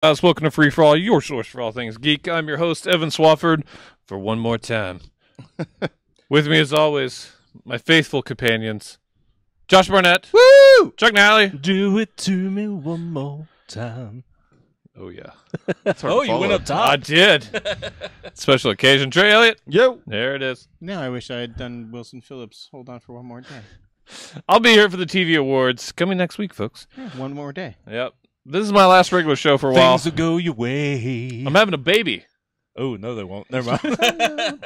Welcome to Free For All, your source for all things geek. I'm your host, Evan Swafford, for one more time. With me, as always, my faithful companions, Josh Barnett, Woo! Chuck Nally. Do it to me one more time. Oh, yeah. Oh, you went up top. I did. Special occasion. Trey Elliott. Yo. There it is. No, I wish I had done Wilson Phillips. Hold on for one more day. I'll be here for the TV awards coming next week, folks. Yeah, one more day. Yep. This is my last regular show for a while. Things will go your way. I'm having a baby. Oh, no, they won't. Never mind.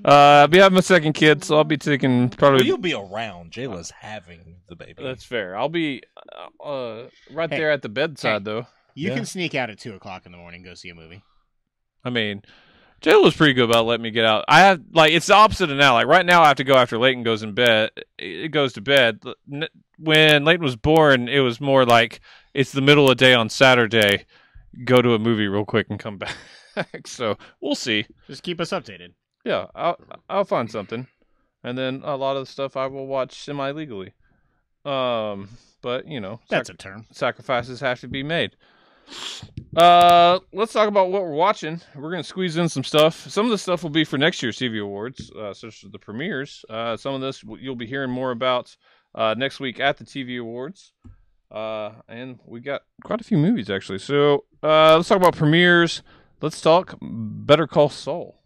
I'll be having my second kid, so I'll be taking probably... Well, you'll be around. Jayla's having the baby. That's fair. I'll be right there at the bedside, though. You can sneak out at 2 o'clock in the morning and go see a movie. I mean, Jayla was pretty good about letting me get out. I have it's the opposite of now. Like right now, I have to go after Leighton goes in bed. It goes to bed. When Leighton was born, it was more like it's the middle of the day on Saturday. Go to a movie real quick and come back. So we'll see. Just keep us updated. Yeah, I'll find something, and then a lot of the stuff I will watch semi-legally. But you know, That's a term. sacrifices have to be made. Let's talk about what we're watching. We're going to squeeze in some stuff. Some of the stuff will be for next year's TV Awards, such as the premieres. Some of this you'll be hearing more about next week at the TV Awards. And we got quite a few movies, actually. So let's talk about premieres. Let's talk Better Call Saul.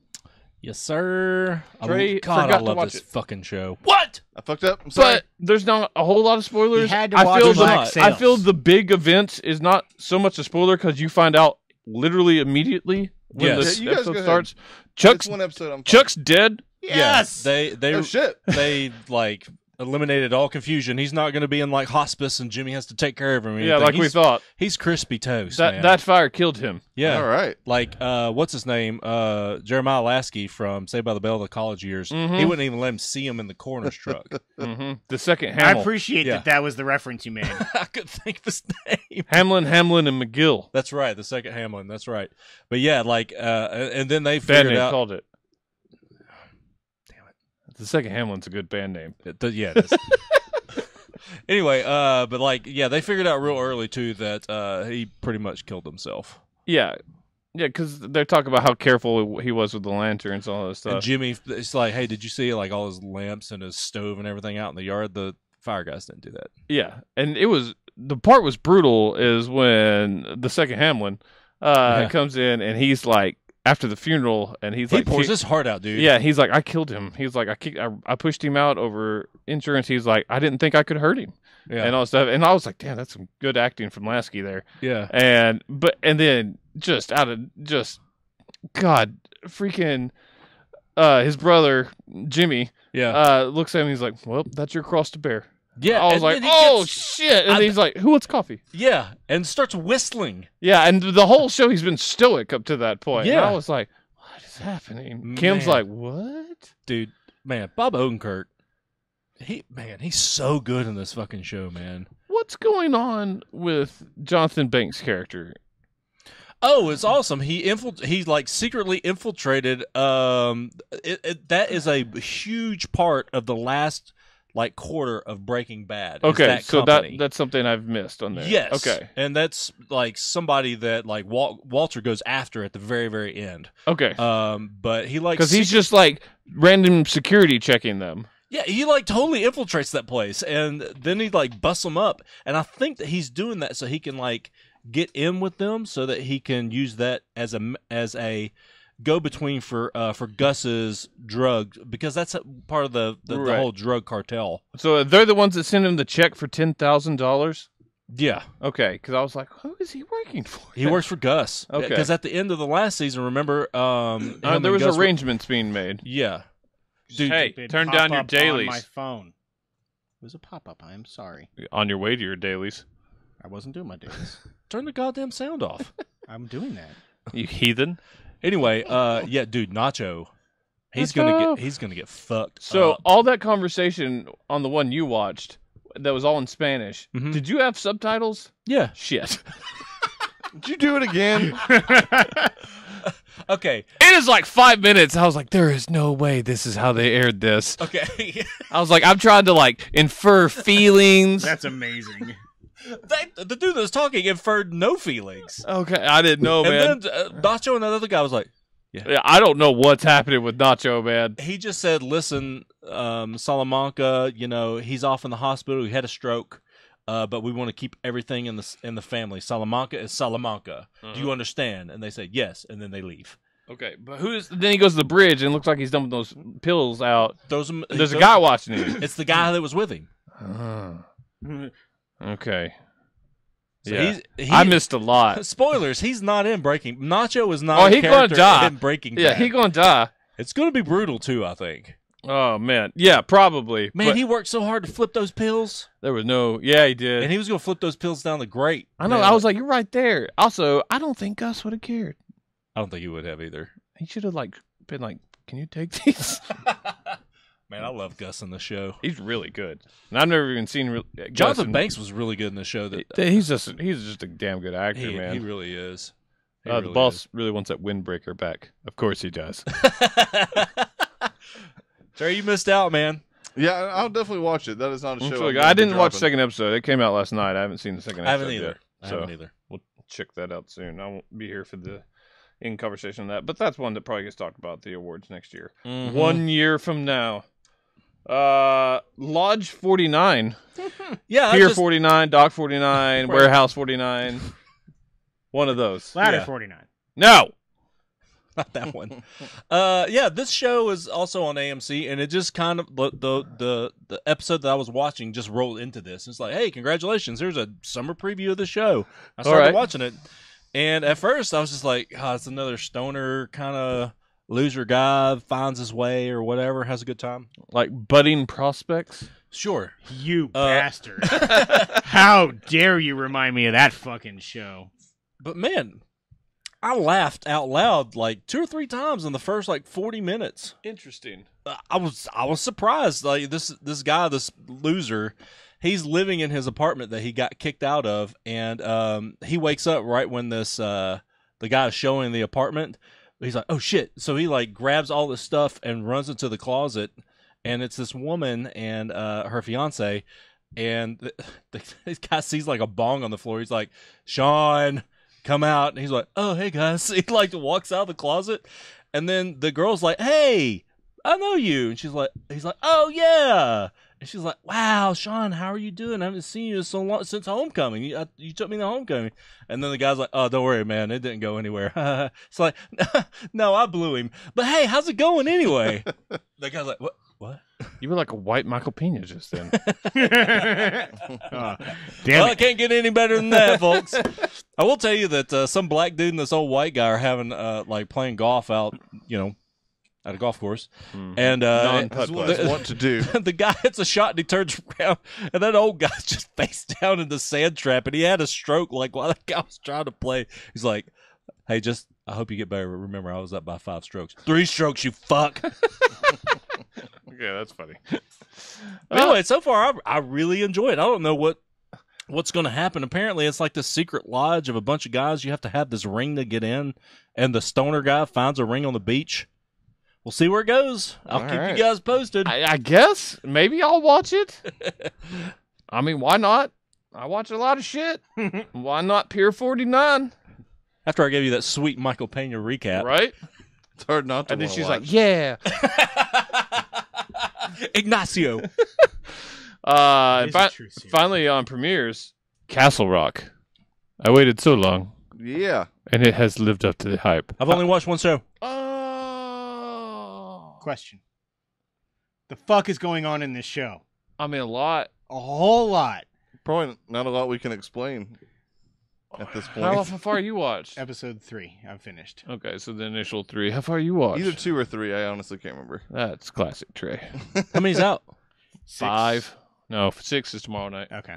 Yes, sir. Trey God, forgot I to love watch this it. fucking show. What? I fucked up. I'm sorry. But there's not a whole lot of spoilers. You had to watch Black Sails. I feel the big event is not so much a spoiler because you find out literally immediately when Yes. the Yeah, you guys episode go ahead. starts. It's one episode. I'm fine. Chuck's dead. Yes! Yeah, they Oh shit. they like eliminated all confusion. He's not going to be in like hospice, and Jimmy has to take care of him. or Yeah, anything. like we thought. He's crispy toast. man. That fire killed him. yeah. All right. Like, what's his name? Jeremiah Lasky from Saved by the Bell, the college years. Mhm. He wouldn't even let him see him in the coroner's truck. The second I Hamill. appreciate Yeah. that was the reference you made. I couldn't think of his name. Hamlin, and McGill. That's right, the second Hamlin. That's right. But yeah, like, and then they Band figured name out. called it. Damn The second Hamlin's a good band name. yeah. It is. Anyway, but like, yeah, they figured out real early too that he pretty much killed himself. Yeah. Yeah, because they're talking about how careful he was with the lanterns and all this And stuff. Jimmy, it's like, hey, did you see like all his lamps and his stove and everything out in the yard? The fire guys didn't do that. Yeah, and the part was brutal is when the second Hamlin comes in and he's like after the funeral and he's He like pours his heart out, dude. Yeah, he's like I killed him. He's like I pushed him out over insurance. He's like I didn't think I could hurt him yeah, and all stuff. And I was like, damn, that's some good acting from Lasky there. yeah. And then just out of God freaking his brother Jimmy Yeah. looks at him. He's like, well, that's your cross to bear. Yeah, I was and like, then he oh gets- shit! And he's like, who wants coffee? Yeah, and starts whistling. Yeah, and the whole show he's been stoic up to that point. And Yeah. I was like, what is happening? Kim's Man. like, what? Dude, man, Bob Odenkirk, he's so good in this fucking show, man. What's going on with Jonathan Banks' character? Oh, it's awesome. He like secretly infiltrated. That is a huge part of the last like quarter of Breaking Bad. is Okay, that so company. that's something I've missed on there. Yes. Okay. And that's like somebody that like Walter goes after at the very, very end. Okay. But he like Because he's just like random security checking them. yeah, he like totally infiltrates that place, and then he like busts them up. And I think that he's doing that so he can like get in with them, so that he can use that as a go between for Gus's drug, because that's a part of the Right. whole drug cartel. So they're the ones that sent him the check for $10,000. Yeah. Okay, because I was like, who is he working for? He works for Gus. Okay. Because at the end of the last season, remember, him there and was Gus were- arrangements being made. Yeah. Dude, Hey, Stupid turn down your pop-up dailies. on my phone. It was a pop-up. I'm sorry. On your way to your dailies. I wasn't doing my dailies. turn the goddamn sound off. I'm doing that. You heathen. Anyway, yeah, dude, Nacho. He's Nacho. gonna get fucked. So up. all that conversation on the one you watched that was all in Spanish. Mhm. Did you have subtitles? Yeah. Shit. Did you do it again? Okay. It is like 5 minutes. I was like, there is no way this is how they aired this. Okay. I was like, I'm trying to like infer feelings. That's amazing. The dude that was talking inferred no feelings. Okay, I didn't know, man. And then Nacho and that other guy was like, Yeah, I don't know what's happening with Nacho, man. he just said, listen, Salamanca, he's off in the hospital. He had a stroke, but we want to keep everything in the family. Salamanca is Salamanca. Do you understand? And they say, yes, and then they leave. Okay, but then he goes to the bridge and it looks like he's done with those pills out. There's a guy. guy watching him. It's the guy that was with him. Okay. So Yeah. he I missed a lot. Spoilers, he's not in Breaking. Nacho is not he a gonna character die. in Breaking Yeah, Bad. he gonna die. It's going to be brutal, too, I think. Oh, man. Yeah, probably. Man, but he worked so hard to flip those pills, there was no... Yeah, he did. and he was going to flip those pills down the grate. I know. Man, I was like, you're right there. Also, I don't think Gus would have cared. I don't think he would have either. He should have been like, can you take these? Man, I love Gus in the show. He's really good. And I've never even seen Gus Jonathan in- Banks was really good in the show. He's just a damn good actor, He man. really is. The boss really wants that windbreaker back. Of course he does. Terry, you missed out, man. Yeah, I'll definitely watch it. That is not a It's show. really I'm good. gonna I be didn't watch the dropping. second episode. It came out last night. I haven't seen the second I episode haven't either. yet. I So haven't either. we'll check that out soon. I won't be here for the in conversation on that. But that's one that probably gets talked about at the awards next year. Mhm. 1 year from now. Lodge 49. Yeah, Pier 49, Dock 49, Right. Warehouse 49. One of those. Ladder Yeah. 49. No. not that one. Yeah, this show is also on AMC, and it just kind of the episode that I was watching just rolled into this. It's like, hey, congratulations! Here's a summer preview of the show. I started right. watching it, and at first I was just like, it's another stoner kind of loser guy finds his way or whatever, has a good time. Like budding prospects. Sure. You bastard. How dare you remind me of that fucking show? But man, I laughed out loud like 2 or 3 times in the first 40 minutes. Interesting. I was surprised. Like this guy, this loser, he's living in his apartment that he got kicked out of, and he wakes up right when this the guy is showing the apartment. He's like, oh shit! So he grabs all this stuff and runs into the closet, and it's this woman and her fiance, and this guy sees a bong on the floor. He's like, Sean, come out. And he's like, oh, hey guys. He walks out of the closet, and then the girl's like, hey, I know you. And he's like, oh yeah. And she's like, wow, Sean, how are you doing? I haven't seen you so long since homecoming. You took me to homecoming. And then the guy's like, oh, don't worry, man, it didn't go anywhere. It's like, no, I blew him. But hey, how's it going anyway? The guy's like, what? You were like a white Michael Pena just then. Damn Well, it. it can't get any better than that, folks. I will tell you that some black dude and this old white guy are having playing golf out, at a golf course, and Non-putt That's what to do. the guy hits a shot and he turns around, and that old guy's just face down in the sand trap, and he had a stroke while that guy was trying to play. He's like, "Hey, I hope you get better. Remember, I was up by 5 strokes. 3 strokes, you fuck." Okay, that's funny. Anyway, so far I really enjoy it. I don't know what's going to happen. Apparently, it's like this secret lodge of a bunch of guys. You have to have this ring to get in, and the stoner guy finds a ring on the beach. We'll see where it goes. I'll All keep right. you guys posted. I guess maybe I'll watch it. I mean, why not? I watch a lot of shit. Why not Pier 49? After I gave you that sweet Michael Pena recap. Right? It's hard not to. And then wanna she's watch. like, yeah. Ignacio. It is a true series. Finally on premieres, Castle Rock. I waited so long, yeah. and it has lived up to the hype. I've only watched one show. Oh. Question. The fuck is going on in this show? I mean, a lot. A whole lot. Probably not a lot we can explain at this How point. far you watched? Episode 3. I've finished. Okay, so the initial 3. How far you watched? Either 2 or 3. I honestly can't remember. That's classic Trey. How many's out? 6. 5. No, 6 is tomorrow night. Okay.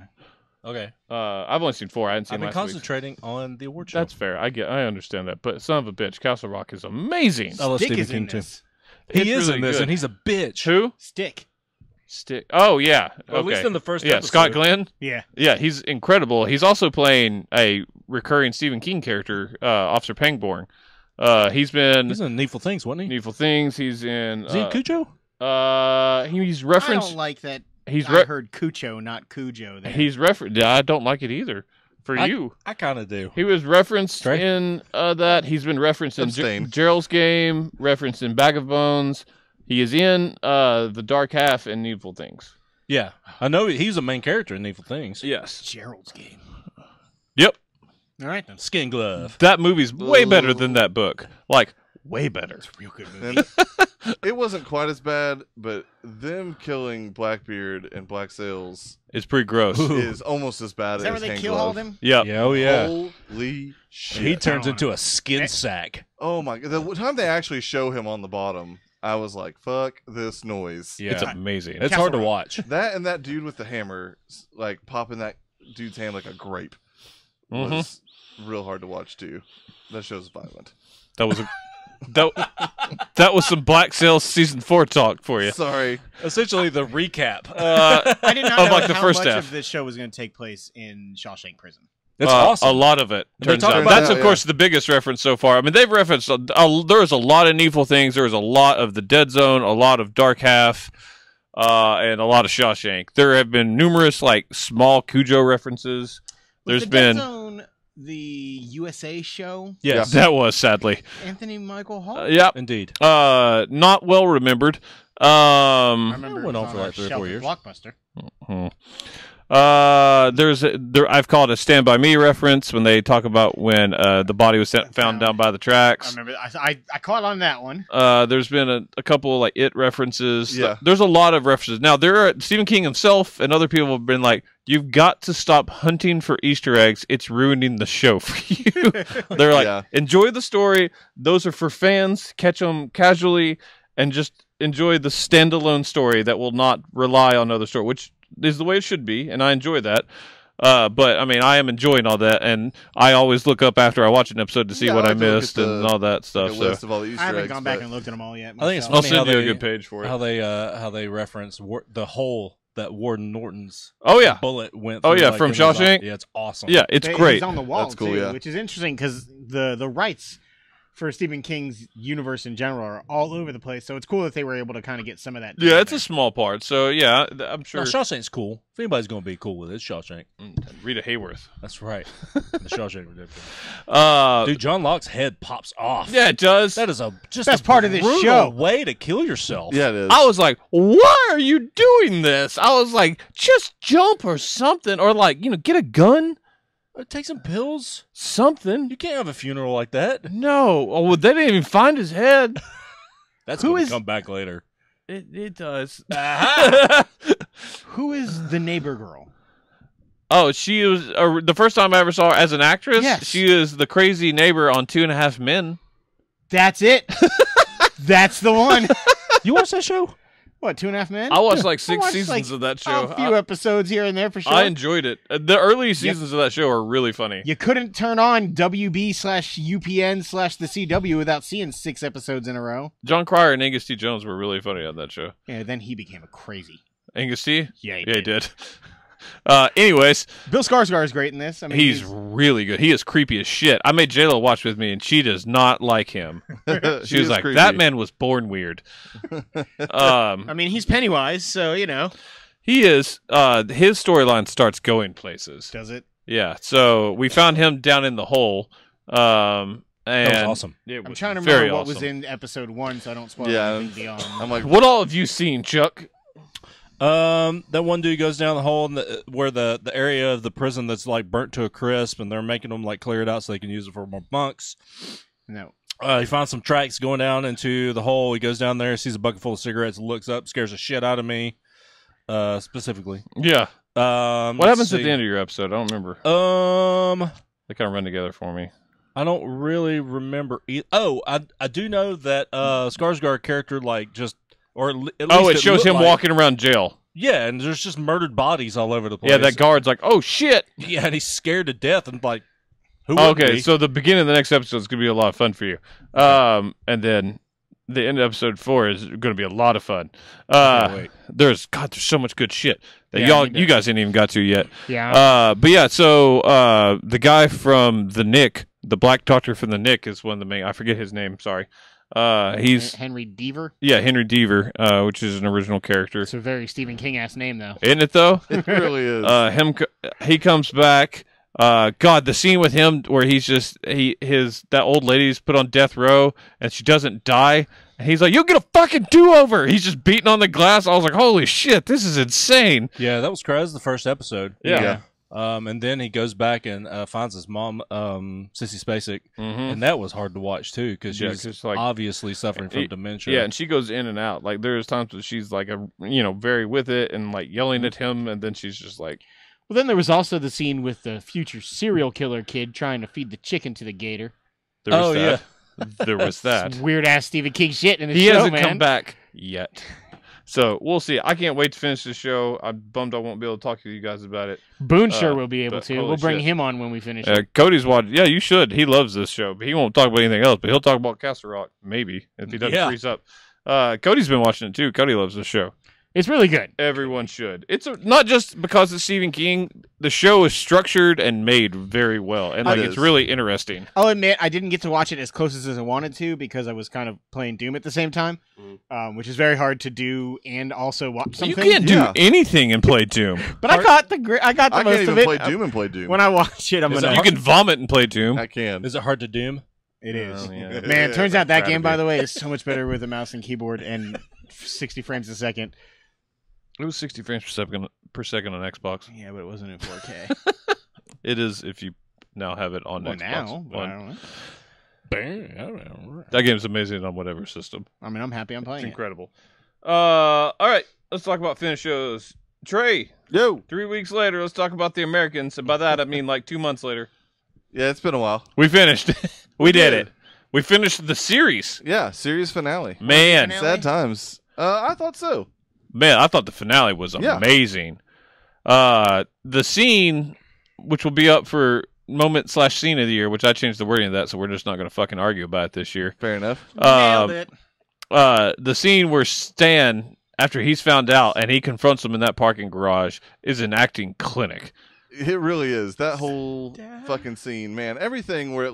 Okay. I've only seen 4. I hadn't seen I've been last week. concentrating on the award show. That's fair. I understand that. But son of a bitch, Castle Rock is amazing. I love Stick Stephen is King in too. this. He It's is really in this, good. and he's a bitch. Who? Stick. Stick. Oh, yeah. Well, at least in the first yeah, episode. Scott Glenn. Yeah. Yeah, he's incredible. He's also playing a recurring Stephen King character, Officer Pangborn. He's been He's in Needful Things, wasn't he? Needful Things. He's in. Is he in Cujo? He's I referenced. don't like that I heard Cujo, not Cujo. There. He's referenced. I don't like it either. For you, I kind of do. he was referenced Trey? in that. He's been referenced in Abstain. Gerald's Game, referenced in Bag of Bones. He is in the Dark Half and Needful Things. Yeah, I know he's a main character in Evil Things. Yes. Gerald's Game. Yep. All right, then. Skin Glove. That movie's way better than that book. Like, way better. It's a real good movie. And it wasn't quite as bad, but them killing Blackbeard and Black Sails It's pretty gross. is almost as bad Is that where as they Hand kill Glove. him? Yep. Yeah, oh yeah. Holy shit. He turns I don't into a skin sack. Oh my god. The time they actually show him on the bottom, I was like, fuck this noise. Yeah, It's amazing. it's Castle hard to Rock. watch. That and that dude with the hammer, like popping that dude's hand like a grape, was real hard to watch too. That show's violent. That was a that was some Black Sails season 4 talk for you. Sorry. Essentially, the recap. I did not Of know like the how first much half. of this show was going to take place in Shawshank Prison. That's A awesome. lot of it. They Turns talk out. about That's that, of course the biggest reference so far. I mean, they've referenced. There's a lot of Needful Things. There's a lot of the Dead Zone. A lot of Dark Half. And a lot of Shawshank. There have been numerous like small Cujo references. There's Was the been Dead Zone, the USA show, Yes, that was sadly. Anthony Michael Hall. Yep. indeed. Not well remembered. I remember It went it on was for our like 3 or shelf 4 at years. Blockbuster. I've called a Stand By Me reference when they talk about when the body was found down by the I tracks. remember. I caught on that one. There's been a couple of like It references. Yeah. There's a lot of references. Now Stephen King himself and other people have been like, you've got to stop hunting for Easter eggs. It's ruining the show for you. They're like, Yeah. enjoy the story. Those are for fans. Catch them casually and just enjoy the standalone story that will not rely on other story, which is the way it should be, and I enjoy that. But I mean, I am enjoying all that, and I always look up after I watch an episode to see Yeah, what I I like to look at missed and all that Like stuff. a So list of all the Easter I haven't eggs, gone back but- and looked at them all yet. I think it's myself. I'll funny send how you a they- good page for it. how they reference the hole that Warden Norton's Oh yeah, bullet went. Oh, through, yeah, like, from in his eye. Shawshank? Yeah, it's awesome. yeah, it's He's great. on the wall That's cool, too, yeah. which is interesting because the rights for Stephen King's universe in general are all over the place. So it's cool that they were able to kind of get some of that. Yeah, it's a together. small part. So yeah, I'm sure. No, Shawshank's cool. If anybody's going to be cool with it, it's Shawshank. Rita Hayworth. That's right. The Shawshank Redemption. Uh, Dude, John Locke's head pops off. yeah, it does. That is just Best a part of this brutal show. way to kill yourself. Yeah, it is. I was like, why are you doing this? I was like, just jump or something, or like, get a gun, Take some pills. something. You can't have a funeral like that. No, oh, well, they didn't even find his head. That's Who going is- to come back later. It does. Who is the neighbor girl? Oh, she was the first time I ever saw her as an actress. Yes. She is the crazy neighbor on 2.5 Men. That's it. That's the one. You watch that show? What, 2.5 Men? I watched like 6 watched, seasons like, of that show. A few episodes here and there for sure. I enjoyed it. The early seasons of that show are really funny. You couldn't turn on WB/UPN/the CW without seeing 6 episodes in a row. John Cryer and Angus T. Jones were really funny on that show. Yeah, then he became a crazy. Angus T? Yeah, Yeah, he did. Anyways, Bill Skarsgård is great in this. I mean, he's really good. He is creepy as shit. I made JLo watch with me, and she does not like him. She was is like, creepy. that man was born weird. I mean, he's Pennywise, so, He is. His storyline starts going places. does it? Yeah, so we found him down in the hole. And That was awesome. It I'm was trying to very remember what was awesome. in episode 1 so I don't spoil Yeah, anything beyond. I'm like, What all have you seen, Chuck? That one dude goes down the hole where the area of the prison that's like burnt to a crisp, and they're making them like clear it out so they can use it for more bunks. No. He finds some tracks going down into the hole. He goes down there, sees a bucket full of cigarettes, looks up, scares the shit out of me. Specifically. Yeah. What What happens at the end of your episode? I don't remember. Um, They kind of run together for me. I don't really remember. I do know that Skarsgård character like just or at least It shows looked him like- walking around jail. Yeah, and there's just murdered bodies all over the place. Yeah, that guard's like, oh, shit. Yeah, and he's scared to death and like, who? wouldn't Okay, be? so the beginning of the next episode is going to be a lot of fun for you. And then the end of episode 4 is going to be a lot of fun. wait. There's so much good shit that Yeah, you guys ain't even got to yet. Yeah. But yeah, so the guy from the Nick, the black doctor from the Nick is one of the main. I forget his name. Sorry. He's Henry Deaver. Henry Deaver, which is an original character. It's a very Stephen King ass name though. Isn't it though? It really is. He comes back. God, the scene with him where he's just that old lady's put on death row and she doesn't die. And he's like, "You get a fucking do-over." He's just beating on the glass. I was like, "Holy shit, this is insane." Yeah, that was crazy. That was the first episode. Yeah. And then he goes back and finds his mom, Sissy Spacek, and that was hard to watch too because she's like, obviously suffering from dementia. Yeah, and she goes in and out. Like there's times that she's like, very with it and like yelling at him, and then she's just like. Well, then there was also the scene with the future serial killer kid trying to feed the chicken to the gator. There was that. Weird ass Stephen King shit in the he show, hasn't man. come back yet. So we'll see. I can't wait to finish the show. I'm bummed I won't be able to talk to you guys about it. Boone sure will be able but to. holy We'll bring shit. him on when we finish it. Cody's watching. Yeah, you should. He loves this show, but he won't talk about anything else. But he'll talk about Castle Rock, maybe, if he doesn't freeze up. Cody's been watching it too. Cody loves this show. It's really good. Everyone should. It's not just because it's Stephen King. The show is structured and made very well, and it's really interesting. I'll admit I didn't get to watch it as close as I wanted to because I was kind of playing Doom at the same time, which is very hard to do and also watch something. You can't do anything and play Doom. But I got the most of it. I can't even play Doom and play Doom. When I watch it, You can vomit and play Doom. I can. Is it hard to Doom? It is. Yeah. Man, it turns out that game, by the way, is so much better with a mouse and keyboard and 60 frames a second. It was 60 frames per second on Xbox. Yeah, but it wasn't in 4K. It is if you now have it on Xbox now, but I One. don't know. That game's amazing on whatever system. I mean, I'm happy I'm It's playing it. incredible. All right, let's talk about finished shows. Trey, Yo. 3 weeks later, let's talk about the Americans. And by that, I mean like 2 months later. Yeah, it's been a while. We finished. We did it. We finished the series. Yeah, series finale. Man, Sad times. I thought so. Man, I thought the finale was amazing. The scene, which will be up for moment/scene of the year, which I changed the wording of that, so we're just not going to fucking argue about it this year. Fair enough. Nailed it. The scene where Stan, after he's found out and he confronts him in that parking garage, is an acting clinic. It really is. That whole fucking scene, man. Everything where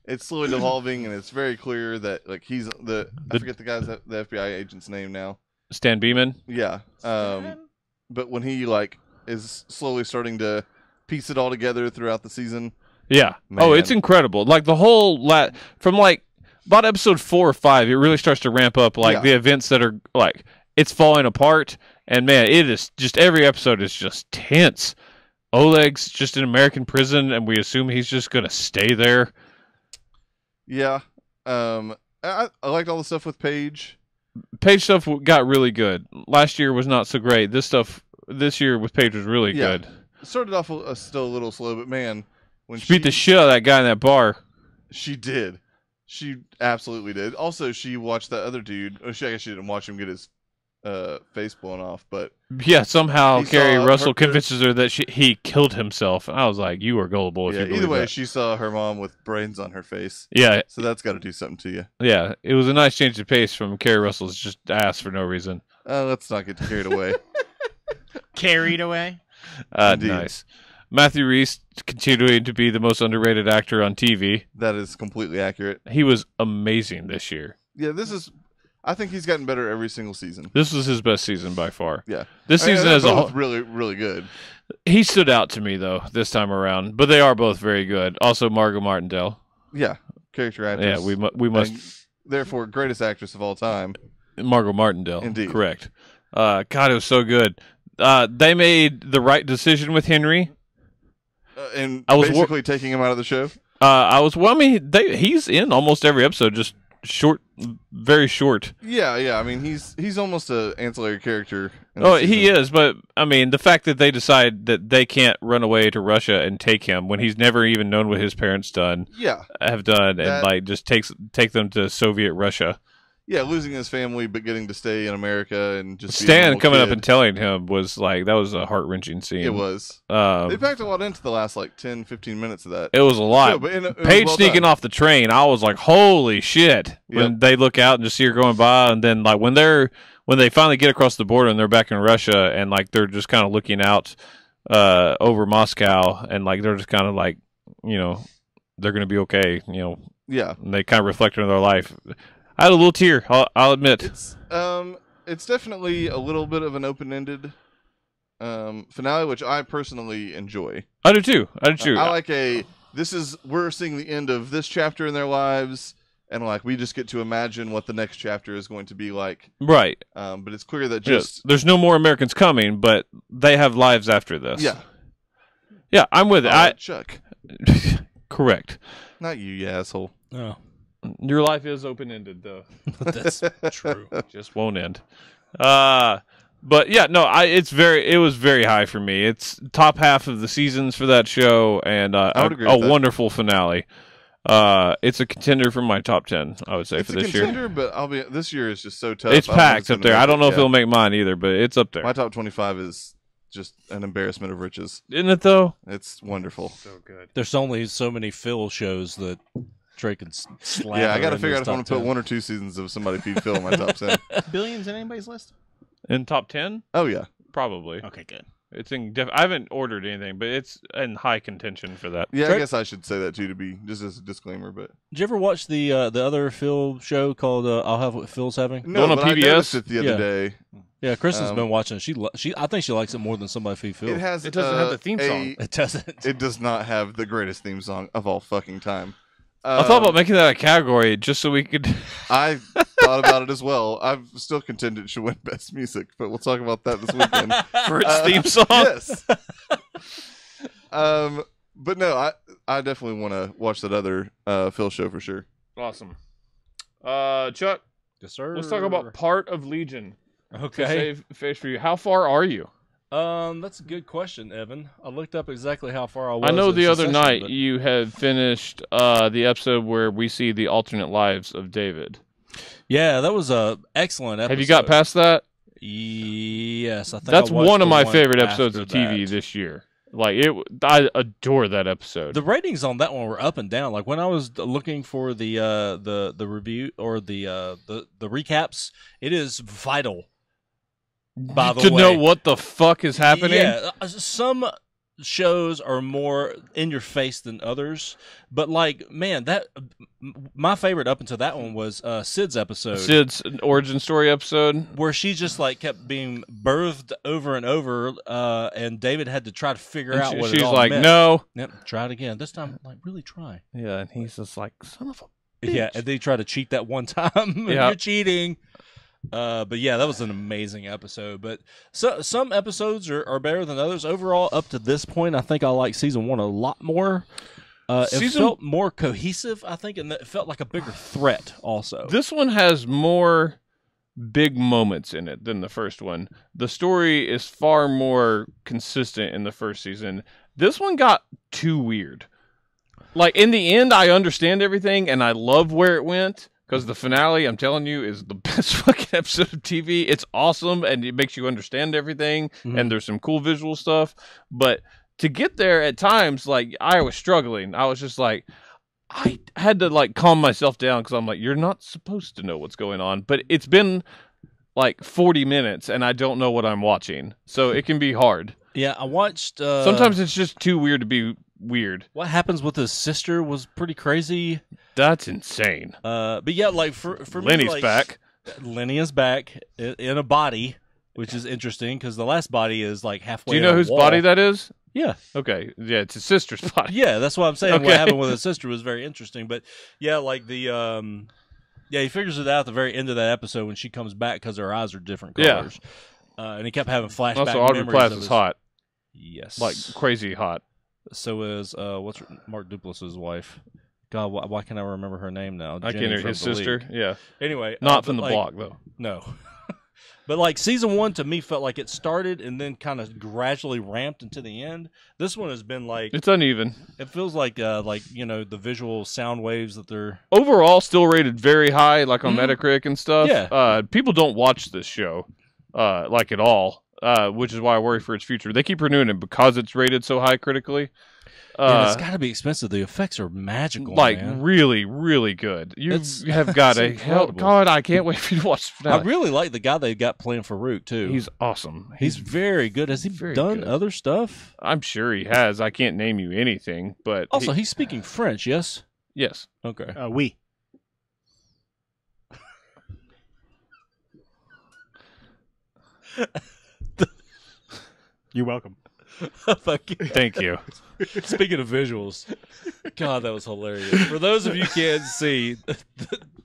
it's slowly devolving and it's very clear that he's I forget the FBI agent's name now. Stan Beeman? Yeah. But when he is slowly starting to piece it all together throughout the season. Yeah. Man. Oh, it's incredible. Like the whole from about episode 4 or 5, it really starts to ramp up the events that are it's falling apart, and man, it is just every episode is just tense. Oleg's just in American prison, and we assume he's just gonna stay there. Yeah. I liked all the stuff with Paige. Paige stuff got really good. Last year was not so great. This year with Paige was really good. It started off still a little slow, but man, when She beat the shit out of that guy in that bar. She did. She absolutely did. Also, she watched that other dude. I guess she didn't watch him get his face blown off, but yeah, somehow Carrie Russell her convinces her that he killed himself. I was like, you are gullible if you believe either way, that. she saw her mom with brains on her face. Yeah. So that's got to do something to you. Yeah, it was a nice change of pace from Carrie Russell's just ass for no reason. Let's not get carried away. Carried away. Nice. Matthew Rhys continuing to be the most underrated actor on TV. That is completely accurate. He was amazing this year. Yeah, I think he's gotten better every single season. This was his best season by far. Yeah. This season as a whole, really, really good. He stood out to me though this time around, but they are both very good. Also, Margot Martindale. Yeah, character actress. Yeah, we must. And therefore, greatest actress of all time. Margot Martindale. Indeed. Correct. God, it was so good. They made the right decision with Henry. And basically taking him out of the show. He's in almost every episode, just short, very short. Yeah. I mean, he's almost an ancillary character. He is, but I mean, the fact that they decide that they can't run away to Russia and take him when he's never even known what his parents have done, and just take them to Soviet Russia. Yeah, losing his family, but getting to stay in America and just Stan coming up and telling him was that was a heart-wrenching scene. It was. They packed a lot into the last 10, 15 minutes of that. It was a lot. No, but it Paige was well sneaking done. off the train, I was like, "Holy shit!" When they look out and just see her going by, and then when they finally get across the border and they're back in Russia, and they're just kind of looking out over Moscow, and they're just kind of they're gonna be okay, Yeah. And they kind of reflect on their life. I had a little tear. I'll admit. It's definitely a little bit of an open-ended finale, which I personally enjoy. I do too. I like we're seeing the end of this chapter in their lives, and like we just get to imagine what the next chapter is going to be like. Right. But it's clear that there's no more Americans coming, but they have lives after this. Yeah. Yeah, I'm with it. Chuck. Correct. Not you asshole. Oh, Your life is open-ended, though. that's true. Just won't end. But yeah, no, it was very high for me. It's top half of the seasons for that show, and I would agree a with that. wonderful finale. It's a contender for my top 10, I would say, It's for a this contender, year. but this year is just so tough. It's I don't know if packed up gonna there. make I don't know if yeah. it'll make mine either, but it's up there. My top 25 is just an embarrassment of riches. Isn't it, though? It's wonderful. So good. There's only so many Phil shows that Trey can slap. Yeah, I got to figure out if I want to put 1 or 2 seasons of Somebody Feed Phil in my top 10. Billions in anybody's list? In top 10? Oh, yeah. Probably. Okay, good. It's in. I haven't ordered anything, but it's in high contention for that. Yeah, Trey- I guess I should say that too, to be just as a disclaimer. But Did you ever watch the other Phil show called "I'll Have What Phil's Having"? no, on but I PBS? noticed it the other Yeah. day. Yeah, Kristen's Um, been watching. I think she likes it more than Somebody Feed Phil. It has. It doesn't have the theme song. It doesn't. It does not have the greatest theme song of all fucking time. I thought about making that a category just so we could. I thought about it as well. I've still contended it should win Best Music, but we'll talk about that this weekend. for its theme song. Yes. But no, I definitely want to watch that other Phil show for sure. Awesome. Chuck, Yes, sir. let's talk about Part of Legion. To Okay. save face for you. How far are you? That's a good question, Evan. I looked up exactly how far I was. I know in the other succession, night but- you had finished the episode where we see the alternate lives of David. Yeah, that was a excellent episode. Have you got past that? Yes, I think That's I watched one of the my favorite episodes after of TV that. this year. Like I adore that episode. The ratings on that one were up and down. Like when I was looking for the review or the recaps, it is vital. By the to way, know what the fuck is happening. Yeah, some shows are more in your face than others, but like, man, my favorite up until that one was Sid's episode. Sid's origin story episode. Where she just like kept being birthed over and over, and David had to try to figure And out what she's it all like, meant. no. Yep, try it again. This time, like, really try. Yeah, and he's just like, son of a bitch. Yeah, and they tried to cheat that one time. Yeah. You're cheating. But yeah, that was an amazing episode. But some episodes are better than others. Overall, up to this point, I think I like season 1 a lot more. It felt more cohesive, I think, and it felt like a bigger threat also. This one has more big moments in it than the first one. The story is far more consistent in the first season. This one got too weird. Like, in the end, I understand everything, and I love where it went. Because the finale, I'm telling you, is the best fucking episode of TV. It's awesome, and it makes you understand everything, and there's some cool visual stuff. But to get there at times, like, I was struggling. I was just like, I had to, like, calm myself down, because I'm like, you're not supposed to know what's going on. But it's been, like, 40 minutes, and I don't know what I'm watching. So it can be hard. Yeah, I watched... Sometimes it's just too weird to be weird. What happens with his sister was pretty crazy. That's insane. But yeah, like, for me, Lenny's like, back. Lenny is back in a body, which is interesting, because the last body is, like, halfway Do you know in a whose wall. body that is? Yeah. Okay. Yeah, it's his sister's body. Yeah, that's what I'm saying. Okay. What happened with his sister was very interesting. But yeah, like the yeah, he figures it out at the very end of that episode when she comes back because her eyes are different Yeah. colors. And he kept having flashback Also, Aubrey memories Plaza of is his... hot. Yes. Like, crazy hot. So is Mark Duplass's wife. God, why can't I remember her name now? I Jenny can't hear from his The sister. League. Yeah. Anyway. Not but, from the like, block, though. No. But like season 1 to me felt like it started and then kind of gradually ramped into the end. This one has been like It's uneven. it feels like you know, the visual sound waves that they're Overall, still rated very high, like on Metacritic and stuff. Yeah. People don't watch this show, like at all, which is why I worry for its future. They keep renewing it because it's rated so high critically. and it's got to be expensive. The effects are magical, Like, man. really, really good. You It's- have got it's a incredible. God, I can't wait for you to watch the I finale. really like the guy they got playing Farouk too. He's awesome. He's very good. Has he very done good. other stuff? I'm sure he has. I can't name you anything, but Also, he's speaking French. Yes. yes. Okay. We. You're welcome. Thank you. Speaking of visuals, God, that was hilarious. For those of you who can't see,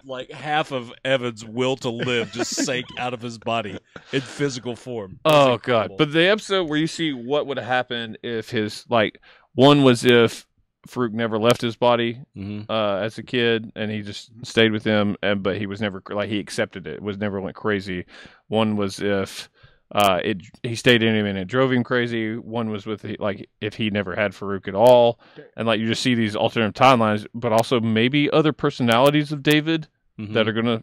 like half of Evan's will to live just sank out of his body in physical form. Oh God! But the episode where you see what would happen if his one was if Farouk never left his body as a kid and he just stayed with him, but he was never he accepted it. Was never went crazy. One was if he stayed in him and it drove him crazy. One was with if he never had Farouk at all, and you just see these alternative timelines, but also maybe other personalities of David that are gonna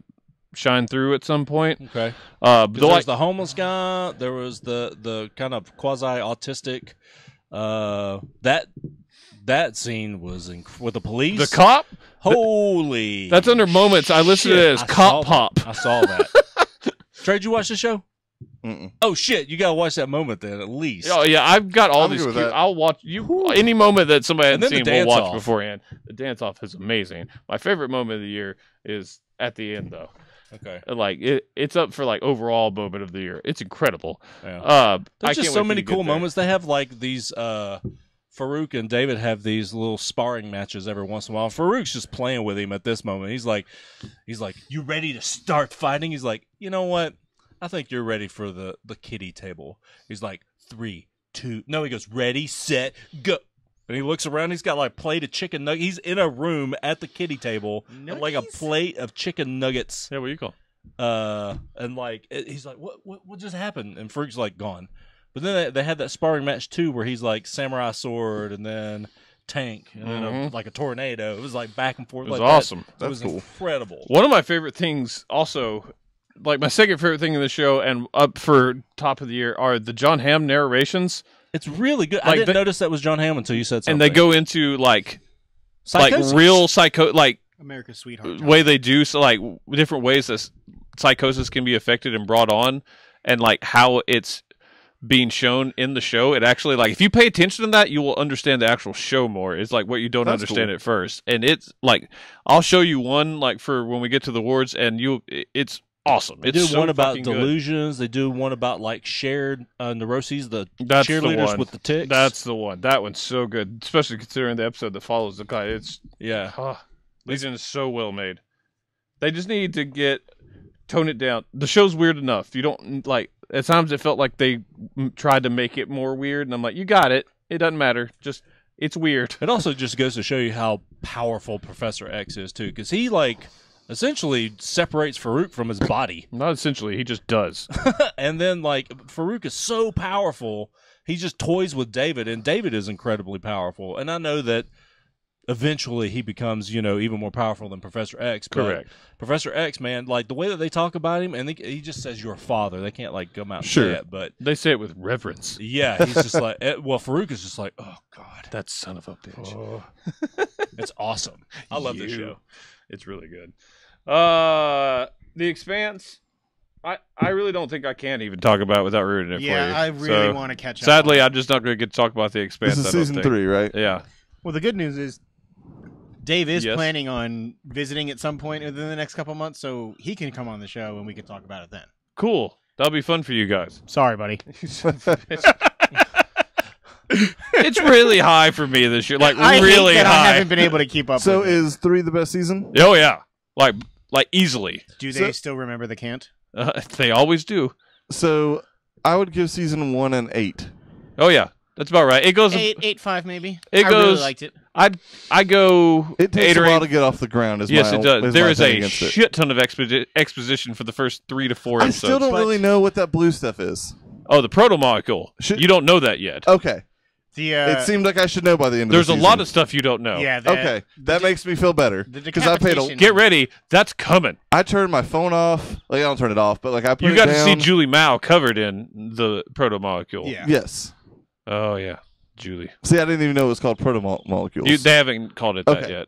shine through at some point. Okay. But there was the homeless guy. There was the kind of quasi autistic. That scene was with the police. The cop. Holy. That's under moments. I listed it as cop pop. I saw that. Trey, did you watch the show? Mm-mm. Oh shit! You gotta watch that moment then at least. Oh yeah, I've got all these. I'll watch any moment that somebody hasn't seen. We'll watch beforehand. The dance off is amazing. My favorite moment of the year is at the end though. Okay. It's up for overall moment of the year. It's incredible. Yeah. There's just so many cool moments. They have these. Farouk and David have these little sparring matches every once in a while. Farouk's just playing with him at this moment. He's like, "You ready to start fighting?" He's like, "You know what? I think you're ready for the kiddie table." He's like, 3, 2. No, he goes, "Ready, set, go." And he looks around. He's got a plate of chicken nuggets. He's in a room at the kiddie table, with, a plate of chicken nuggets. Yeah, what do you call? And he's like, "What just happened?" And Farouk's gone. But then they had that sparring match too, where he's samurai sword and then tank and then a tornado. It was back and forth. It was awesome. That was cool. Incredible. One of my favorite things, also, my second favorite thing in the show, and up for top of the year, are the John Hamm narrations. It's really good. I didn't notice that was John Hamm until you said something. And they go into psychosis. Real America's Sweetheart. Way they do different ways that psychosis can be affected and brought on, and how it's being shown in the show. It actually if you pay attention to that, you will understand the actual show more. It's what you don't understand at first, and it's I'll show you one for when we get to the awards, and it's awesome. They do one about delusions. They do one about shared neuroses. That's cheerleaders with the tics. That's the one. That one's so good, especially considering the episode that follows the guy. It's Legion is so well made. They just need to tone it down. The show's weird enough. You don't at times it felt like they tried to make it more weird, and I'm like, you got it. It doesn't matter. Just it's weird. It also just goes to show you how powerful Professor X is too, because he essentially separates Farouk from his body. Not essentially, he just does. And then Farouk is so powerful, he just toys with David, and David is incredibly powerful. And I know that eventually he becomes, even more powerful than Professor X. But correct. Professor X, man, the way that they talk about him, and he just says your father. They can't come out and say it, but they say it with reverence. Yeah, he's just Farouk is just oh God, that son of a bitch. Oh. It's awesome. I love this show. It's really good. The Expanse, I really don't think I can even talk about it without ruining it for you. Yeah, I really want to catch up. Sadly, I'm just not going to get to talk about The Expanse. This is season 3, right? Yeah. Well, the good news is Dave is planning on visiting at some point within the next couple months, so he can come on the show and we can talk about it then. Cool. That'll be fun for you guys. Sorry, buddy. It's really high for me this year. I really hate that high. I haven't been able to keep up. So with it. is 3 the best season? Oh yeah, easily. Do they still remember the cant? They always do. So I would give season 1 an 8. Oh yeah, that's about right. It goes 8.5 maybe. It I goes. really liked it. I go. It takes 8 a or while 8. to get off the ground. Yes, it does. There is a shit shit ton of exposition for the first 3 to 4 I episodes. still don't really know what that blue stuff is. Oh, the proto-molecule. You don't know that yet. Okay. It seemed like I should know by the end of the There's season. a lot of stuff you don't know. Yeah. Okay. That makes me feel better. Because I paid a... Get ready. That's coming. I turned my phone off. I don't turn it off, but I put You it got down. to see Julie Mao covered in the proto-molecule. Yeah. Yes. Oh, yeah. Julie. See, I didn't even know it was called proto-molecules. They haven't called it that yet.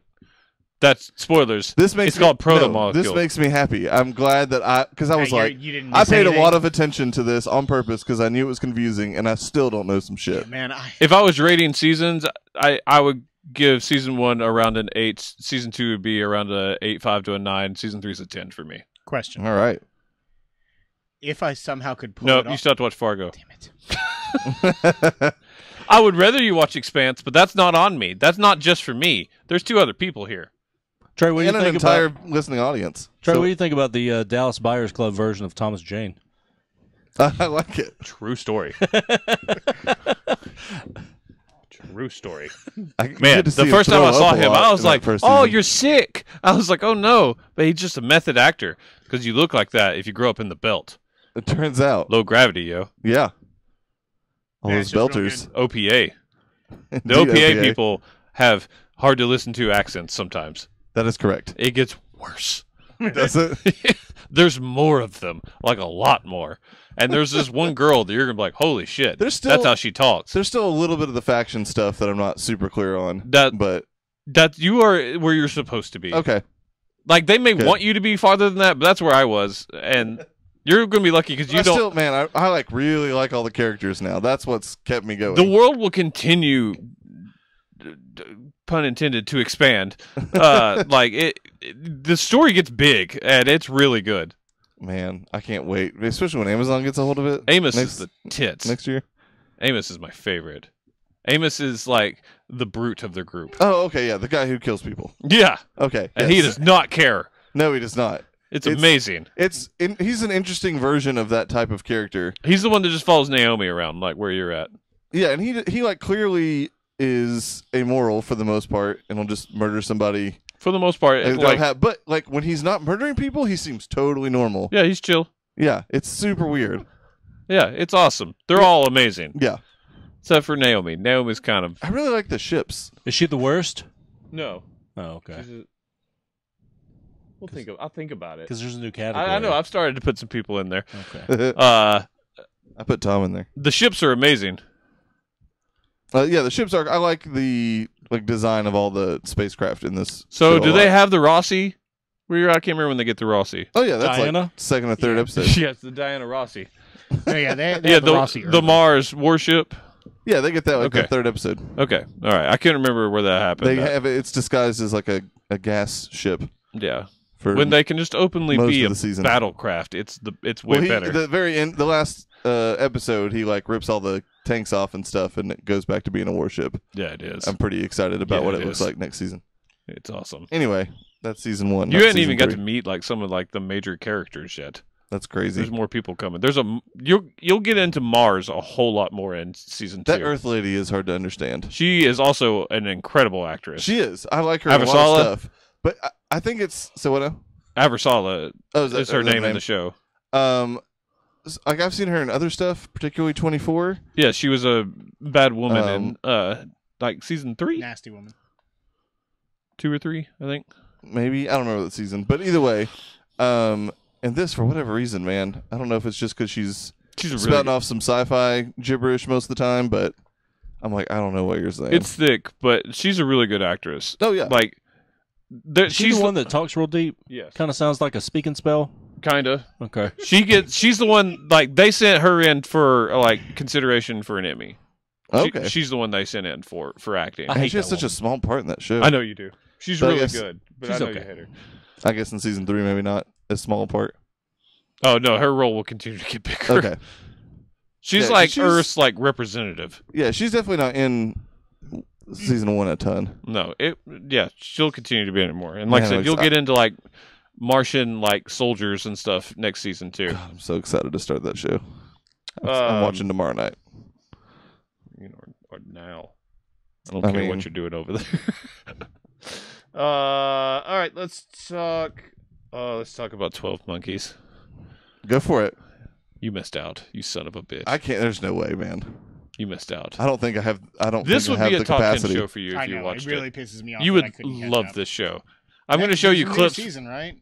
That's spoilers. It's called proto-molecule. This makes me happy. I'm glad that because I was you didn't I miss paid anything. a lot of attention to this on purpose because I knew it was confusing, and I still don't know some shit. Man, If I was rating seasons, I would give season 1 around an 8. Season 2 would be around a 8.5 to a 9. Season 3 is a 10 for me. Question. All right. if I somehow could pull No, it off. you still have to watch Fargo. Damn it. I would rather you watch Expanse, but that's not on me. That's not just for me. There's 2 other people here. Trey, what do And you an think entire about? listening audience. Trey, So, what do you think about the Dallas Buyers Club version of Thomas Jane? I like it. True story. True story. Man, The first time I saw him, I was like, "Oh, you're sick." I was like, "Oh no!" But he's just a method actor because you look like that if you grow up in the belt. It turns out, Low gravity, yo. yeah. All Yeah, those it's just real belters. OPA. The Indeed, OPA people have hard to listen to accents sometimes. That is correct. It gets worse. Does it? There's more of them, like a lot more. And there's this one girl that you're gonna be like, "Holy shit!" There's still- That's how she talks. There's still a little bit of the faction stuff that I'm not super clear on. That But that you are where you're supposed to be. okay, Like they may Good. want you to be farther than that, but that's where I was, and you're gonna be lucky because you I don't. still, man, I like really like all the characters now. That's what's kept me going. The world will continue, pun intended, to expand. The story gets big and it's really good. Man, I can't wait, especially when Amazon gets a hold of it. Amos next, is the tits. next year. Amos is my favorite. Amos is like the brute of the group. Oh, okay, yeah, the guy who kills people. Yeah, Okay, and he yes. does not care. No, he does not. It's amazing. He's an interesting version of that type of character. He's the one that just follows Naomi around, like where you're at. Yeah, and he like clearly is amoral for the most part, and will just murder somebody. For the most part, But like when he's not murdering people, he seems totally normal. yeah, he's chill. Yeah, it's super weird. Yeah, it's awesome. They're all amazing, Yeah, except for Naomi. Naomi's kind of I really like the ships. Is she the worst? no. Oh, okay. I'll think about it. Because there's a new category. I know. I've started to put some people in there. Okay. I put Tom in there. The ships are amazing. Yeah, the ships are. I like the design of all the spacecraft in this. So, show a do they lot. have the Rossi? Where you're at? I can't remember when they get the Rossi. Oh yeah, that's Diana? like second or third Yeah. episode. Yes, the Diana Rossi. Oh, yeah, they Yeah, have the Rossi the Earth. Mars warship. Yeah, they get that like the Okay. third episode. Okay, all right. I can't remember where that happened. They have it's disguised as like a gas ship yeah, for when they can just openly most be of a the season. battlecraft. It's way better. The very end, the last episode, he like rips all the tanks off and stuff, and it goes back to being a warship. Yeah, it is. I'm pretty excited about Yeah, what it it looks is. like next season. It's awesome. Anyway, that's season 1. You not hadn't season even got 3. to meet like some of like the major characters yet. That's crazy. There's more people coming. You'll get into Mars a whole lot more in season 2. That Earth lady is hard to understand. She is also an incredible actress. She is. I like her in a lot Avasarala? of stuff. But I think it's so what now? Aversala Oh, is her name in the show. Like I've seen her in other stuff, particularly 24. Yeah, she was a bad woman in like season 3, Nasty woman. 2 or 3, I think. Maybe I don't remember that season, but either way, and this for whatever reason, man, I don't know if it's just because she's She's a really spouting good- off some sci-fi gibberish most of the time, but I'm like, I don't know what you're saying. It's thick, but she's a really good actress. oh yeah, Like She's the one that talks real deep. yes, Kind of sounds like a speaking spell. kind of. Okay. She's the one like they sent her in for like consideration for an Emmy. okay. She's the one they sent in for acting. I And hate she has that such a small part in that show. I know you do. She's But I really guess good, but she's I know okay. you hate her. I guess in season 3, maybe not a small part. Oh no, her role will continue to get bigger. Okay, She's Yeah, like she's- Earth's like representative. yeah, she's definitely not in season 1 a ton. No, she'll continue to be in it more. And like Man, I said, I'm you'll excited. get into like Martian like soldiers and stuff next season too. God, I'm so excited to start that show. I'm watching tomorrow night. You know, or now. I don't I care mean- what you're doing over there. All right, let's talk. Let's talk about 12 Monkeys. Go for it. You missed out, you son of a bitch. I can't. There's no way, man. You missed out. I don't think I have. I don't. This think would I have be a the top 10 capacity. show for you if I you know, watched it really pisses me off. You that I would couldn't catch love up. this show. I'm going to show There's you a new clips. season, right?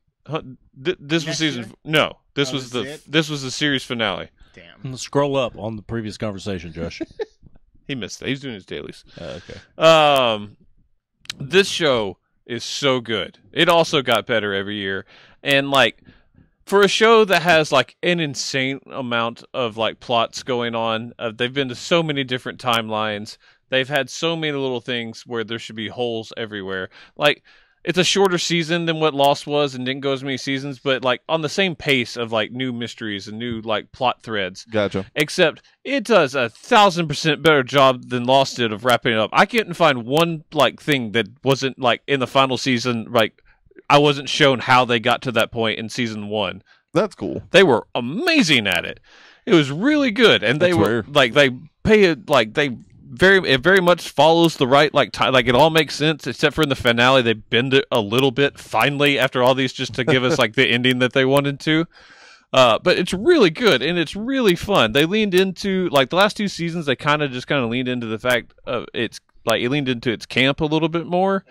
This was Next season. year? No, this Oh, was this is it? this was the series finale. Damn. Scroll up on the previous conversation, Josh. He missed that. He's doing his dailies. Okay. This show is so good. It also got better every year, and like for a show that has like an insane amount of like plots going on, they've been to so many different timelines. They've had so many little things where there should be holes everywhere. Like it's a shorter season than what Lost was, and didn't go as many seasons, but like on the same pace of like new mysteries and new like plot threads. Gotcha. Except it does 1,000% better job than Lost did of wrapping it up. I couldn't find one like thing that wasn't like in the final season. Like I wasn't shown how they got to that point in season 1. That's cool. They were amazing at it. It was really good, and they were like they pay it like they. It very much follows the right like time, like it all makes sense except for in the finale they bend it a little bit finally after all these just to give us like the ending that they wanted to. But it's really good and it's really fun. They leaned into like the last 2 seasons. They kind of leaned into the fact of it leaned into its camp a little bit more,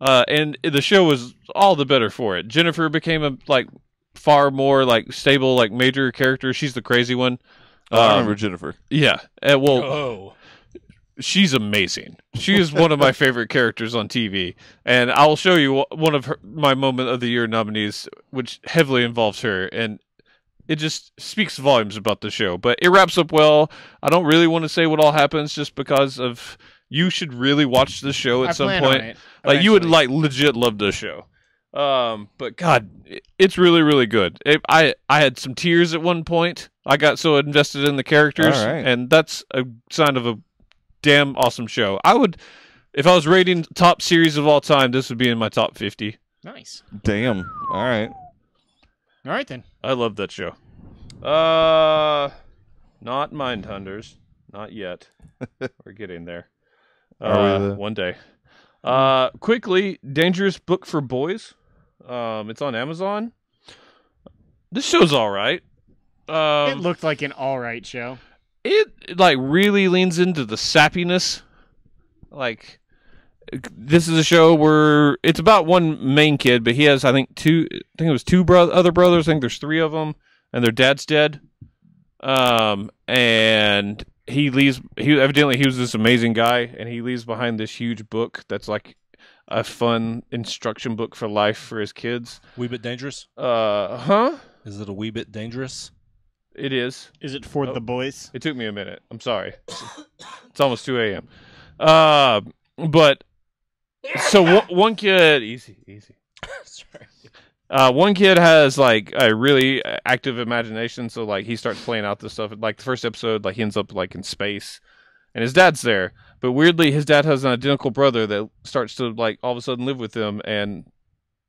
and the show was all the better for it. Jennifer became a like far more like stable like major character. She's the crazy one. I remember Jennifer. Yeah. She's amazing. She is one of my favorite characters on TV, and I'll show you one of my Moment of the Year nominees, which heavily involves her, and it just speaks volumes about the show. But it wraps up well. I don't really want to say what all happens, just because of you should really watch the show at some point. Like you would like legit love the show. But God, it's really, really good. I had some tears at one point. I got so invested in the characters, and that's a sign of a damn awesome show. I would, if I was rating top series of all time, this would be in my top 50. Nice. Damn. All right then. I love that show. Not Mindhunters, not yet. We're getting there. One day. Quickly, Dangerous Book for Boys. It's on Amazon. This show's all right. It looked like an all right show. It like really leans into the sappiness. Like this is a show where it's about one main kid, but he has I think it was two other brothers. I think there's 3 of them, and their dad's dead. And he leaves. He was this amazing guy, and he leaves behind this huge book that's like a fun instruction book for life for his kids. Wee bit dangerous? Is it a wee bit dangerous? It is. Is it for the boys? It took me a minute. I'm sorry. It's almost 2 a.m. But so one kid, easy. Sorry. One kid has like a really active imagination, so like he starts playing out this stuff. Like the first episode, like he ends up like in space, and his dad's there. But weirdly, his dad has an identical brother that starts to like all of a sudden live with him and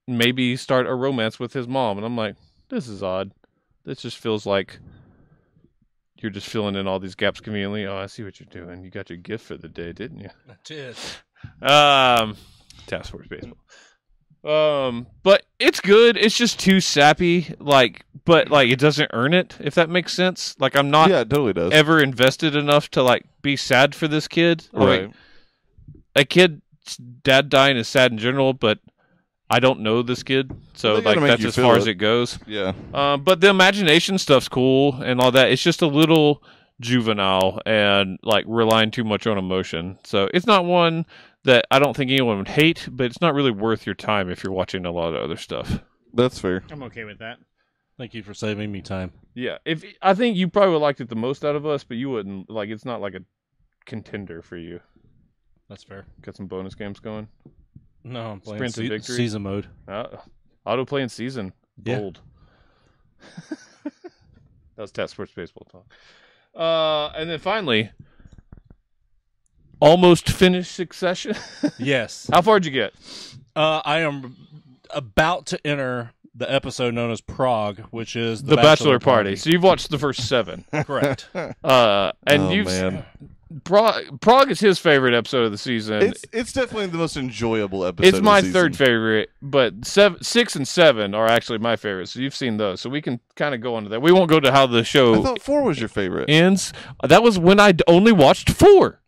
maybe start a romance with his mom. And I'm like, this is odd. This just feels like you're just filling in all these gaps conveniently. Oh, I see what you're doing. You got your gift for the day, didn't you? I did. Task Force Baseball. But it's good. It's just too sappy, but it doesn't earn it, if that makes sense. Like I'm not it totally does. ever invested enough to like be sad for this kid. Right. Like, a kid's dad dying is sad in general, but I don't know this kid, so like that's as far as it goes. Yeah. But the imagination stuff's cool and all that. It's just a little juvenile and like relying too much on emotion. So it's not one that I don't think anyone would hate, but it's not really worth your time if you're watching a lot of other stuff. That's fair. I'm okay with that. Thank you for saving me time. Yeah, I think you probably would liked it the most out of us, but you wouldn't like. It's not like a contender for you. That's fair. Got some bonus games going. No, I'm playing Sprint to victory. season mode. Autoplay in season. Yeah. Bold. That was Task Force Baseball talk. And then finally, almost finished Succession. Yes. How far did you get? I am about to enter the episode known as Prague, which is the Bachelor Party. So you've watched the first 7. Correct. And Prague is his favorite episode of the season. It's definitely the most enjoyable episode. It's my of the third season. favorite, but 6 and 7 are actually my favorites. So you've seen those, so we can kind of go on to that. We won't go to how the show I thought 4 was your favorite. ends. That was when I only watched 4.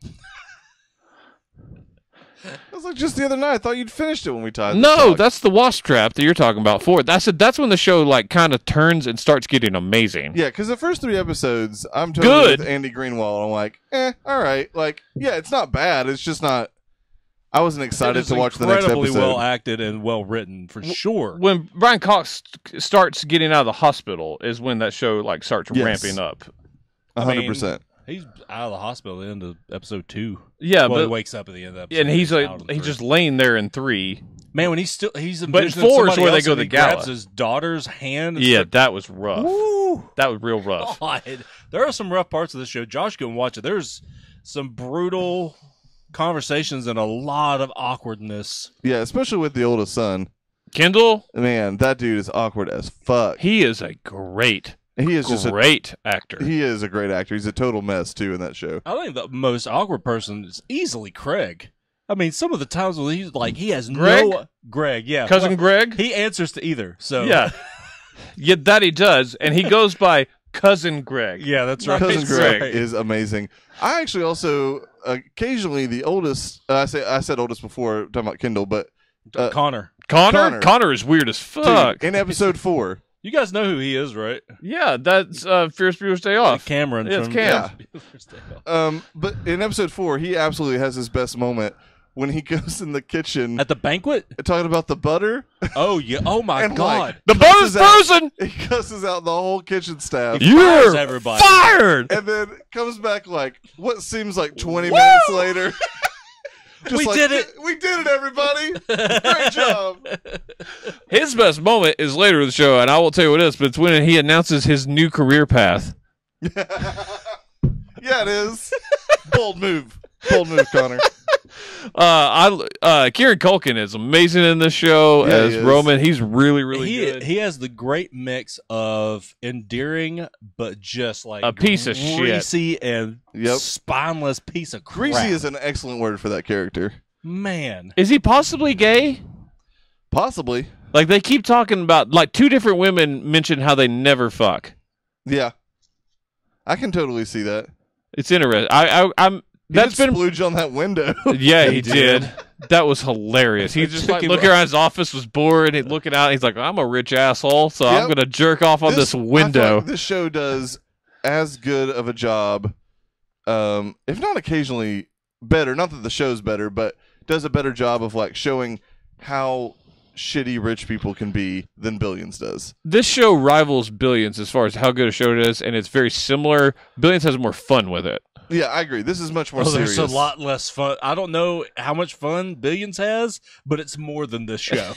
That was like just the other night. I thought you'd finished it when we tied. No, that's the Wasp Trap that you're talking about. 4. That's when the show like kind of turns and starts getting amazing. Yeah, because the first 3 episodes, I'm totally with Andy Greenwald. I'm like, all right. Like, yeah, it's not bad. It's just not. I wasn't excited to watch the next episode. Incredibly well acted and well written for sure. When Brian Cox starts getting out of the hospital is when that show like starts ramping up. 100%. He's out of the hospital at the end of episode 2. Yeah, Well, he but wakes up at the end of episode. and he's like out in he's 3. just laying there in 3. Man, when he's But in envisioning 4 is somebody where they else go and to he gala. grabs his daughter's hand. And Yeah, that was rough. Woo! That was real rough. God. There are some rough parts of this show. Josh can watch it. There's some brutal conversations and a lot of awkwardness. Yeah, especially with the oldest son. Kendall, Man, that dude is awkward as fuck. he is a great He is just great actor. he is a great actor. He's a total mess too in that show. I think the most awkward person is easily Craig. I mean, some of the times when he's like, he has Greg? no... Greg, yeah. Cousin Well, Greg? he answers to either, so... Yeah. Yeah, that he does. And he goes by Cousin Greg. Yeah, that's right. Cousin Greg Greg. is amazing. I actually also occasionally the oldest. I said oldest before talking about Kendall, but Connor. Connor? Connor. Connor is weird as fuck. dude, in episode 4. You guys know who he is, right? Yeah, that's Fierce Bueller's Day Off. Cameron Yeah, it's from... Cam. But in episode 4, he absolutely has his best moment when he goes in the kitchen At the banquet? talking about the butter. Oh, yeah. Oh, my And, God. like, The butter's cusses out- frozen! He cusses out the whole kitchen staff. You're fires everybody. fired! And then comes back like what seems like 20 minutes later. Just We like, did it. We did it, everybody. Great job. His best moment is later in the show, and I won't tell you what it is, but it's when he announces his new career path. Yeah, it is. Bold move. Bold move, Connor. Kieran Culkin is amazing in this show Yeah, as he is. Roman. He's really, really good. He has the great mix of endearing, but just like A piece of shit. greasy and Yep. spineless piece of crap. Greasy is an excellent word for that character. Man. Is he possibly gay? Possibly. Like, they keep talking about, like, 2 different women mention how they never fuck. Yeah. I can totally see that. It's interesting. I'm. He That's did been. splooge on that window. Yeah, he did. That was hilarious. He It just took like him looking around his office, was bored. He's looking out. He's like, "I'm a rich asshole, so I'm Yep. gonna jerk off on this I feel window." like this show does as good of a job, if not occasionally better. Not that the show's better, but does a better job of like showing how shitty rich people can be than Billions does. This show rivals Billions as far as how good a show it is, and it's very similar. Billions has more fun with it. Yeah, I agree. This is much more There's serious. a lot less fun. I don't know how much fun Billions has, but it's more than this show.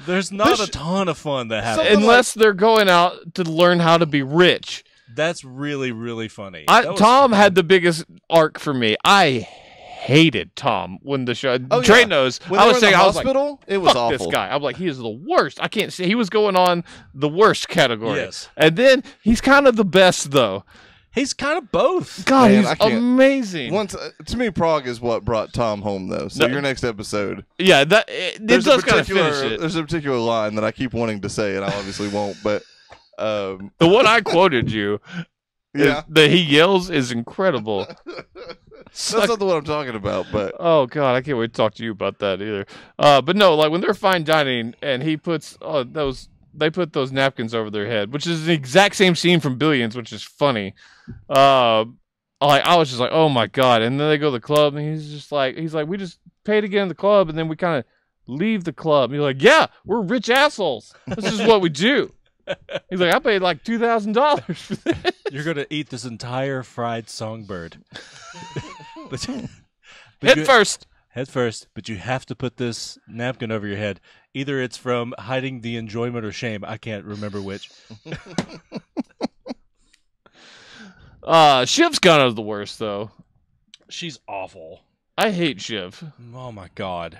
There's not a ton of fun that happens. Something Unless they're going out to learn how to be rich. That's really, really funny. That was Tom fun. had the biggest arc for me. I hated Tom when the show. Oh, Trey yeah. knows. When I they was were in saying, the I was like, hospital, it was fuck awful. this guy. I'm like, he is the worst. I can't see. He was going on the worst category. Yes. And then he's kind of the best, though. He's kind of both. God, Man, he's I can't- amazing. Once to me, Prague is what brought Tom home, though. So No. your next episode, Yeah, it there's does kind of finish it. there's a particular line that I keep wanting to say, and I obviously won't. But The one I quoted you, yeah, that he yells is incredible. that's not the one I'm talking about. But Oh God, I can't wait to talk to you about that either. But no, like when they're fine dining and he puts they put those napkins over their head, which is the exact same scene from Billions, which is funny. I was just like, oh my God. And then they go to the club and he's like, we just paid to get in the club and then we kind of leave the club. And you're like, yeah, we're rich assholes. This is what we do. He's like, I paid like $2,000 for this. You're going to eat this entire fried songbird. But Head you- first. Head first, but you have to put this napkin over your head. Either it's from hiding the enjoyment or shame. I can't remember which. Shiv's kind of the worst though. She's awful. I hate Shiv. Oh my God.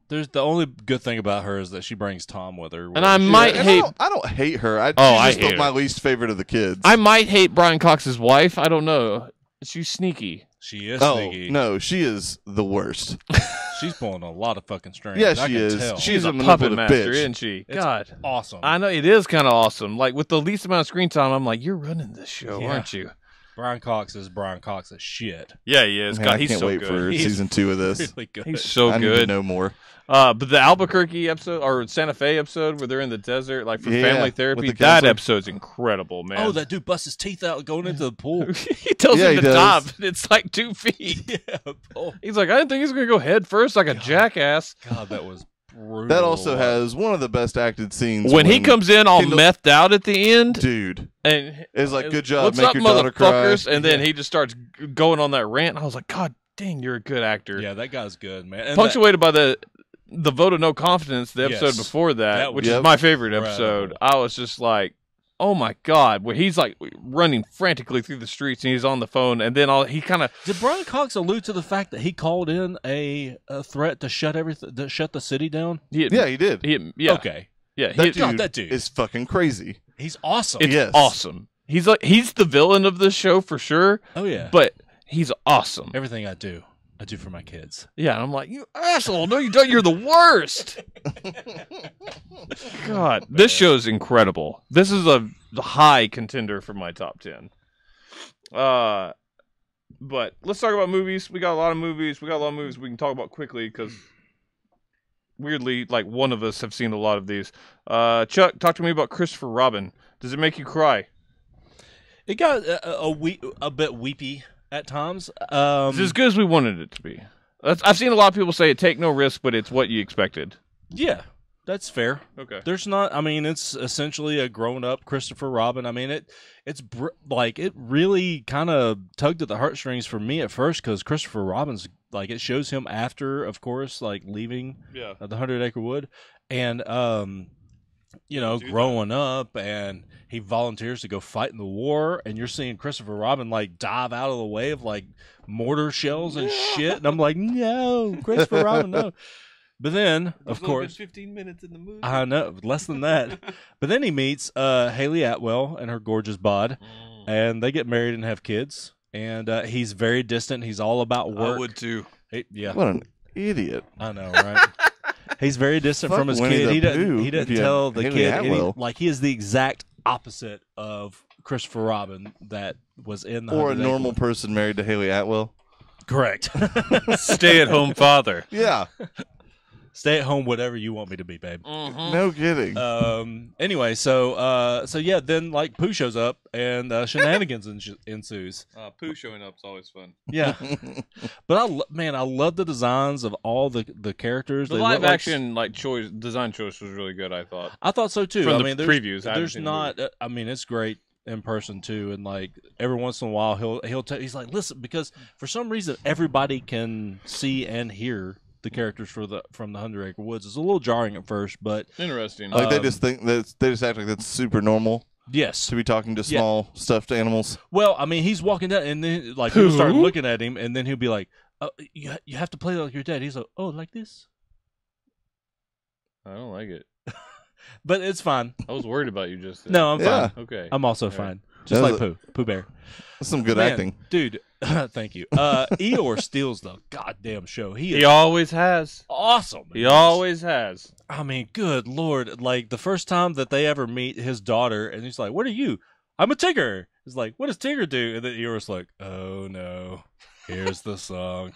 There's the only good thing about her is that she brings Tom with her. And I might and hate I don't hate her. I she's hate just her. my least favorite of the kids. I might hate Brian Cox's wife. I don't know. She's sneaky. She is Oh sneaky. no, she is the worst. She's pulling a lot of fucking strings. Yeah, I she can is. tell. She's a puppet manipulative master, bitch. isn't she? It's God. awesome. I know it is kind of awesome. Like with the least amount of screen time, I'm like, you're running this show, Yeah. aren't you? Brian Cox is shit. Yeah, he is. Man, God, I he's can't so wait good. for He's season 2 of this. Really good. He's so I need to good. know more. But the Albuquerque episode or Santa Fe episode where they're in the desert, like for Yeah, family with therapy, the that counselor. episode's incredible, man. Oh, that dude busts his teeth out going into the pool. he tells Yeah, him he to does. stop. And it's like 2 feet. Yeah. Oh, He's like, I didn't think he was gonna go head first like a jackass. God, that was brutal. That also has one of the best acted scenes when he comes in all Kendall- methed out at the end, dude. and It's like, good job, what's make up, your daughter cry. motherfuckers? And then he just starts going on that rant. I was like, God dang, you're a good actor. Yeah, that guy's good, man. And Punctuated by the vote of no confidence, the episode Yes. before that, which Yep. is my favorite episode. Incredible. I was just like, oh my God, where he's like running frantically through the streets and he's on the phone, and then he kind of Did Brian Cox allude to the fact that he called in a threat to shut the city down? Yeah, he did. Okay. Yeah, That dude is fucking crazy. He's awesome. it's Yes. awesome. He's the villain of this show for sure, Oh yeah. but he's awesome. Everything I do for my kids. Yeah, and I'm like, you asshole! No, you don't. You're the worst. God, this show is incredible. This is a high contender for my top 10. But let's talk about movies. We got a lot of movies. We can talk about quickly because weirdly, like one of us have seen a lot of these. Chuck, talk to me about Christopher Robin. Does it make you cry? It got a bit weepy at times. It's as good as we wanted it to be. I've seen a lot of people say take no risk, but it's what you expected. Yeah, that's fair. Okay. There's not. I mean, it's essentially a grown-up Christopher Robin. I mean, it really kind of tugged at the heartstrings for me at first because Christopher Robin's like it shows him after, of course, like leaving the 100-Acre Wood, and growing up, and he volunteers to go fight in the war, and you're seeing Christopher Robin like dive out of the way of like mortar shells and shit, and I'm like, no, Christopher Robin, no. But then, of course, 15 minutes in the movie. I know, less than that. But then he meets Haley Atwell and her gorgeous bod, and they get married and have kids. And he's very distant. He's all about work. I would too. Yeah, What an idiot. I know, right? He's very distant Fuck from his Winnie kid. the He doesn't. Pooh He if doesn't you tell have the Haley kid. Atwell. Like he is the exact opposite of Christopher Robin that was in the Or a 100 normal Acre person married to Haley Atwell. Wood. Correct. Stay-at-home father. Yeah. Stay at home, whatever you want me to be, babe. No kidding. Anyway, so yeah, then like Pooh shows up and shenanigans ensues. Pooh showing up is always fun. Yeah, but I love the designs of all the characters. The They live look like action design choice was really good. I thought. I thought so too. From I the mean, previews, I haven't there's seen the not. I mean, it's great in person too, and like every once in a while he's like, listen, because for some reason everybody can see and hear the characters from the 100-Acre Woods. It's a little jarring at first, but Interesting. Like they just think that they just act like that's super normal yes. to be talking to small stuffed animals. Well, I mean, he's walking down, and then like people start looking at him, and then he'll be like, you have to play like your dad." He's like, "Oh, like this?" I don't like it. But it's fine. I was worried about you just then. No, I'm Yeah. fine. Okay. I'm also All right. fine. Just That like was Pooh Bear. That's some good Man, acting. dude. Thank you. Eeyore steals the goddamn show. He is He always has. awesome. He always has. I mean, good lord! Like the first time that they ever meet his daughter, and he's like, "What are you?" "I'm a Tigger." He's like, "What does Tigger do?" And then Eeyore's like, "Oh no, here's the song."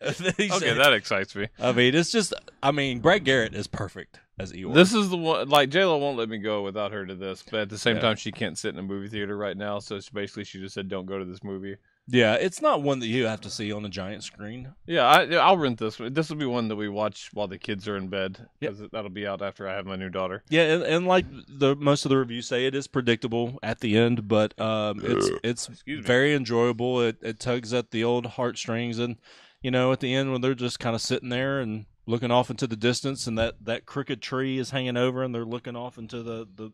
And then he Okay, said- that excites me. I mean, it's just. I mean, Brad Garrett is perfect as Eeyore. This is the one. Like J-Lo won't let me go without her to this, but at the same Yeah. time, she can't sit in a movie theater right now. So she just said, "Don't go to this movie." yeah, it's not one that you have to see on a giant screen. Yeah, I'll rent this. This will be one that we watch while the kids are in bed. Yep. 'Cause that'll be out after I have my new daughter. Yeah, and like most of the reviews say, it is predictable at the end, but it's Excuse me. very enjoyable. It tugs at the old heartstrings, and at the end when they're just kind of sitting there and looking off into the distance, and that crooked tree is hanging over, and they're looking off into the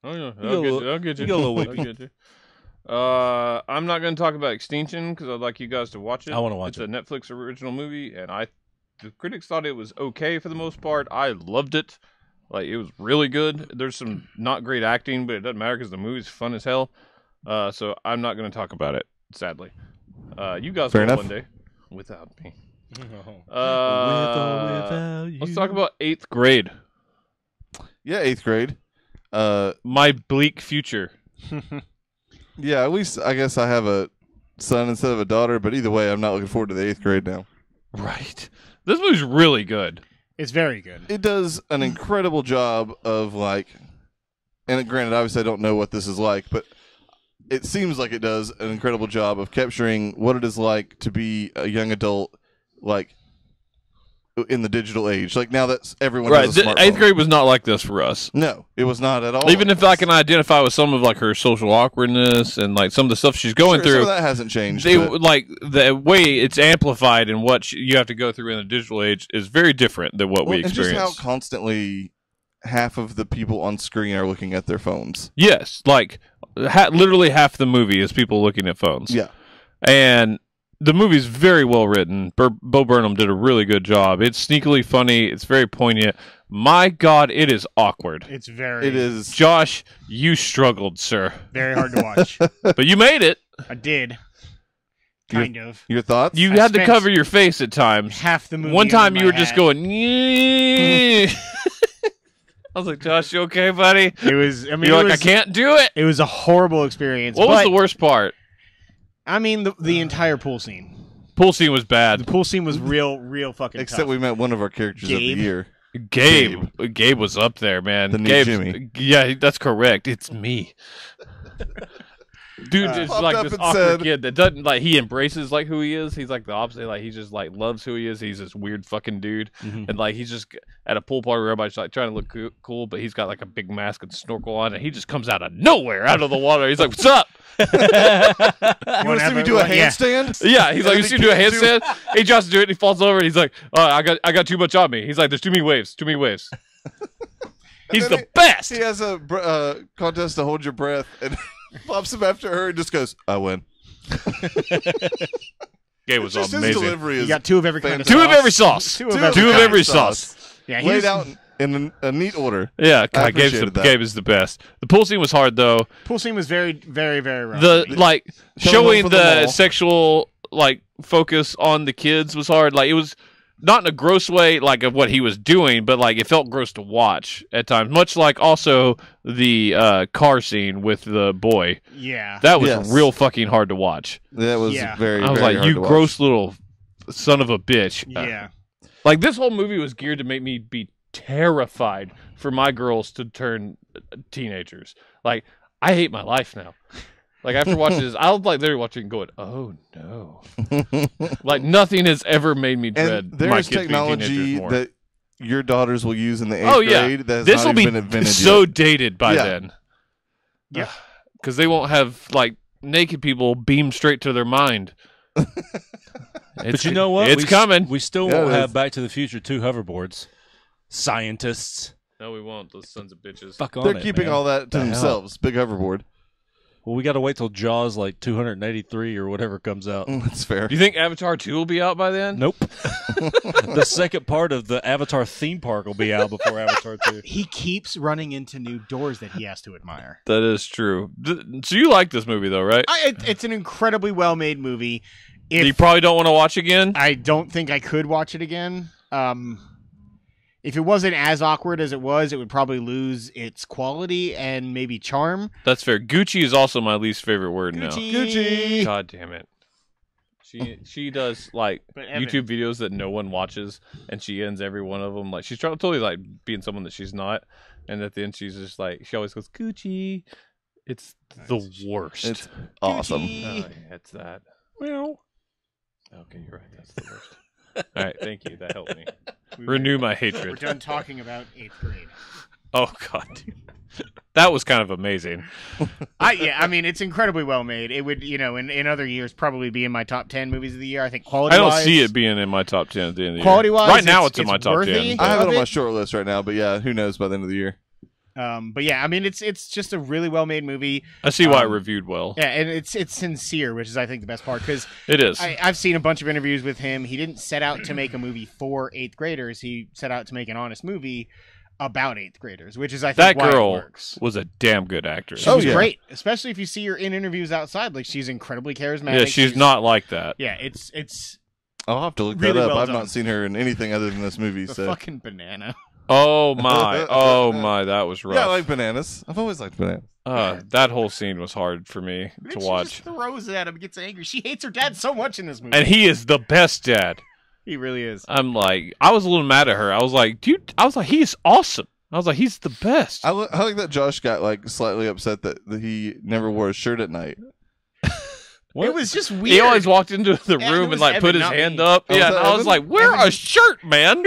Oh yeah, You I'll get you. get a little I'll weepy. get you. I'm not going to talk about Extinction because I'd like you guys to watch it. I wanna watch it. It's a Netflix original movie, and the critics thought it was okay for the most part. I loved it. Like, it was really good. There's some not great acting, but it doesn't matter because the movie's fun as hell. So I'm not going to talk about it, sadly. You guys Fair will enough. one day without me. With or without you. Let's talk about 8th grade. Yeah, 8th grade. My bleak future. Yeah, at least I guess I have a son instead of a daughter, but either way, I'm not looking forward to the 8th grade now. Right. This movie's really good. It's very good. It does an incredible job of and granted, obviously I don't know what this is like, but it seems like it does an incredible job of capturing what it is like to be a young adult, like in the digital age. Like now that everyone Right. has a smartphone. 8th grade was not like this for us. No, it was not at all. Even if I can identify with some of like her social awkwardness and like some of the stuff she's going Sure, some through, of that hasn't changed. they but- like the way it's amplified and what you have to go through in the digital age is very different than what we and just experience. how constantly half of the people on screen are looking at their phones. Yes, like literally half the movie is people looking at phones. Yeah. And the movie's very well written. Bo Burnham did a really good job. It's sneakily funny. It's very poignant. My God, it is awkward. It's very. It is. Josh, you struggled, sir. very hard to watch. But you made it. I did. Kind of. Your thoughts? You I had to spent cover your face at times. Half the movie. One time under you were my just hat. going, "Yeah." I was like, Josh, you okay, buddy? It was. I mean, You're it like, was, I can't do it. It was a horrible experience. What was but, the worst part? I mean, the entire pool scene. Pool scene was The bad. pool scene was real fucking Except tough. we met one of our characters of Gabe. the year. Gabe was up there, man. The new Gabe's- Jimmy. Yeah, that's correct. It's me. Dude, it's Popped like up this and awkward said- kid that doesn't like. He embraces like who he is. He's like the opposite. Like he just like loves who he is. He's this weird fucking dude, and like he's just at a pool party where everybody's like trying to look cool, but he's got like a big mask and snorkel on, and he just comes out of nowhere, out of the water. He's like, "What's up?" You want to see me do a Yeah. handstand? Yeah, he's like, "You then see he me do a can't do handstand?" He tries to do it, and he falls over, and he's like, "Oh, I got too much on me." He's like, "There's too many waves, too many waves." He's then the best. He has a contest to hold your breath and pops him after her and just goes, I win. Gabe was Just his amazing. delivery You is got two of every kind of Two sauce. of every sauce. Two of Two every of Two of kind. every sauce. Yeah, laid he's out in a neat order. Yeah, I God, appreciated that. Gabe is the best. The pool scene was hard though. pool scene was very rough. The like Showing showing them for the the mall. sexual like focus on the kids was hard. Like it was not in a gross way, like of what he was doing, but like it felt gross to watch at times. Much like also the car scene with the boy. yeah. That was Yes. real fucking hard to watch. That was Yeah. very, I was very like, hard you to watch. gross little son of a bitch. yeah. Like this whole movie was geared to make me be terrified for my girls to turn teenagers. Like I hate my life now. Like after watching this, I was like literally watching and going, "Oh no!" Like nothing has ever made me dread And my there's kids being technology teenagers more. that your daughters will use in the 8th Oh yeah, grade that has this will not be even been invented so yet. dated by Yeah. then. Yeah. because they won't have like naked people beamed straight to their mind. But you know what? It's coming. We still Yeah, won't it have is. Back to the Future 2 hoverboards. Scientists. No, we won't. Those sons of bitches. Fuck on They're it, keeping man. all that to The hell? themselves. Big hoverboard. Well, we got to wait till Jaws like 283 or whatever comes out. That's fair. Do you think Avatar 2 will be out by then? Nope. The second part of the Avatar theme park will be out before Avatar 2. He keeps running into new doors that he has to admire. That is true. So you like this movie though, right? It's an incredibly well made movie. You probably don't want to watch again. I don't think I could watch it again. If it wasn't as awkward as it was, it would probably lose its quality and maybe charm. That's fair. Gucci is also my least favorite word now. Gucci. God damn it. She does like But Evan- YouTube videos that no one watches, and she ends every one of them like she's trying totally like being someone that she's not, and at the end she's just like she always goes Gucci. It's the worst. It's awesome. Oh, yeah, it's that. Well, okay, you're right. That's the worst. All right, thank you. That helped me renew my We're hatred. done talking about 8th grade. Oh God, that was kind of amazing. I mean, it's incredibly well made. It would, in other years, probably be in my top 10 movies of the year. I think quality. I don't see it being in my top 10 at the end of the year. Quality-wise, right now it's it's in my top worthy. 10. I have it of on my it? short list right now, but yeah, who knows by the end of the year. But yeah, I mean, it's just a really well made movie. I see why it Um, reviewed well. Yeah, and it's sincere, which is I think the best part because It is. I've seen a bunch of interviews with him. He didn't set out to make a movie for 8th graders. He set out to make an honest movie about 8th graders, which is I That think why girl it works. was a damn good actress. She Oh, was yeah. great, especially if you see her in interviews outside. Like she's incredibly charismatic. Yeah, she's not like that. Yeah, it's I'll have to look Really that up. well I've done. not seen her in anything other than this movie. a So fucking banana. Oh my, that was rough. yeah, I like bananas. I've always liked bananas. That whole scene was hard for me to She watch. just throws it at him, gets angry. She hates her dad so much in this movie. And he is the best dad. He really is. I'm like, I was a little mad at her. I was like, dude, he's awesome. I was like, he's the best. I like that Josh got like slightly upset that he never wore a shirt at night. It was just weird. He always walked into the Yeah, room it and was like put Evan, his not hand me. up. Oh, Yeah, was and that I was Evan? like, wear a shirt, man.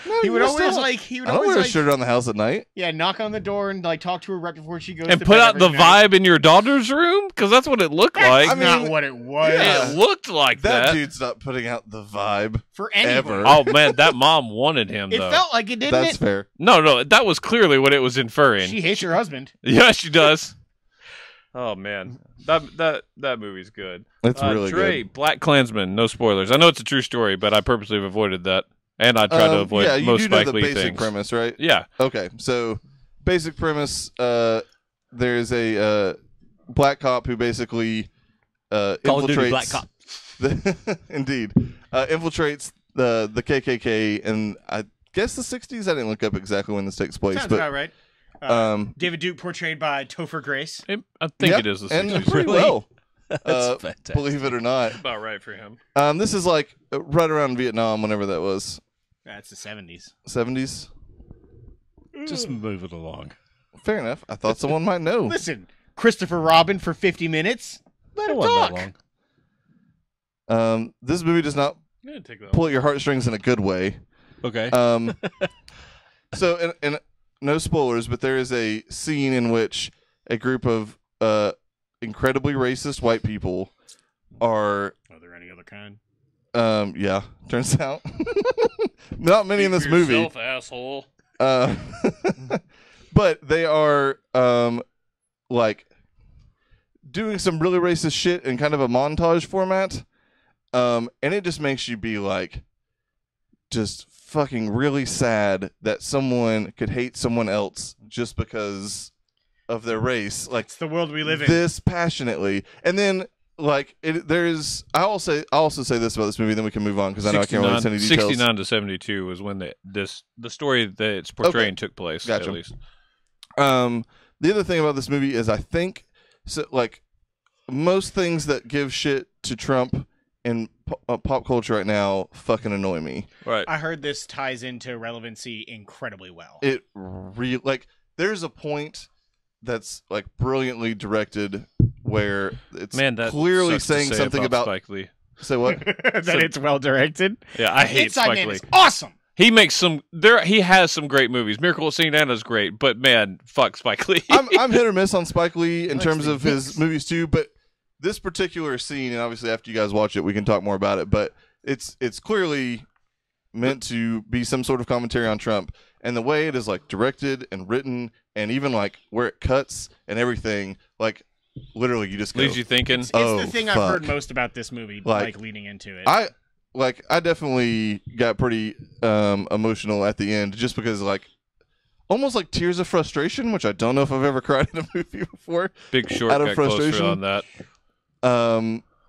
No, He would you always still- like he would I don't always wear a like shirt around the house at night. knock on the door and like talk to her right before she goes And to put bed out the every night. vibe in your daughter's room? Because that's what it looked like. That's I mean, not what it was yeah. It looked like That that. dude's not putting out the vibe. for anyone. Ever. Oh, man, that mom wanted him, It though. felt like it, didn't That's it? fair. No, that was clearly what it was inferring. She hates her husband. Yeah, she does. Oh, man. That movie's good. It's really Dre, good. Black Klansman, no spoilers. I know it's a true story, but I purposely have avoided that. And I try to avoid yeah, you most do know Spike the Lee basic things. premise, right? Yeah. Okay, so basic premise: there's a black cop who basically Call of Duty infiltrates. Black Cop. Indeed, infiltrates the KKK, and I guess the '60s. I didn't look up exactly when this takes place, Sounds but about right. David Duke portrayed by Topher Grace. I think yeah, it is the and 60s. pretty Really? well. That's fantastic. Believe it or not, About right for him. this is like right around Vietnam, whenever that was. That's the 70s. 70s. Just move it along. Fair enough. I thought someone might know. Listen, Christopher Robin for 50 minutes. Let It him wasn't talk. that long. This movie does not Yeah, take that pull at your heartstrings in a good way. Okay. So, and no spoilers, but there is a scene in which a group of incredibly racist white people are. Are there any other kind? Yeah, turns out not many in this movie. Yourself, asshole. But they are like doing some really racist shit in kind of a montage format. And it just makes you be like, just fucking really sad that someone could hate someone else just because of their race. Like, It's the world we live in. this passionately. And then, like, I also say this about this movie, then we can move on because I know I can't release any details. 69 to 72 was when the story that it's portraying took place. Gotcha. At least. The other thing about this movie is I think, so, like, most things that give shit to Trump in pop culture right now fucking annoy me. Right. I heard this ties into relevancy incredibly well. It really, like, there's a point that's like brilliantly directed where it's Man, that clearly sucks to saying say something about Spike Lee. say what? that it's well directed. Yeah, I hate Inside Spike Man Lee. is awesome. He makes some. He has some great movies. Miracle at St. Anna's great, but man, fuck Spike Lee. I'm hit or miss on Spike Lee in Likes terms the of his hits. movies too, but this particular scene, and obviously after you guys watch it, we can talk more about it. But it's clearly meant to be some sort of commentary on Trump, and the way it is like directed and written, and even like where it cuts and everything, like literally you just go, Leaves you thinking. It's Oh, the thing I've fuck. heard most about this movie, Like, like leading into it. I definitely got pretty emotional at the end, just because like almost like tears of frustration, which I don't know if I've ever cried in a movie before. Big Short out of got closer frustration. on that.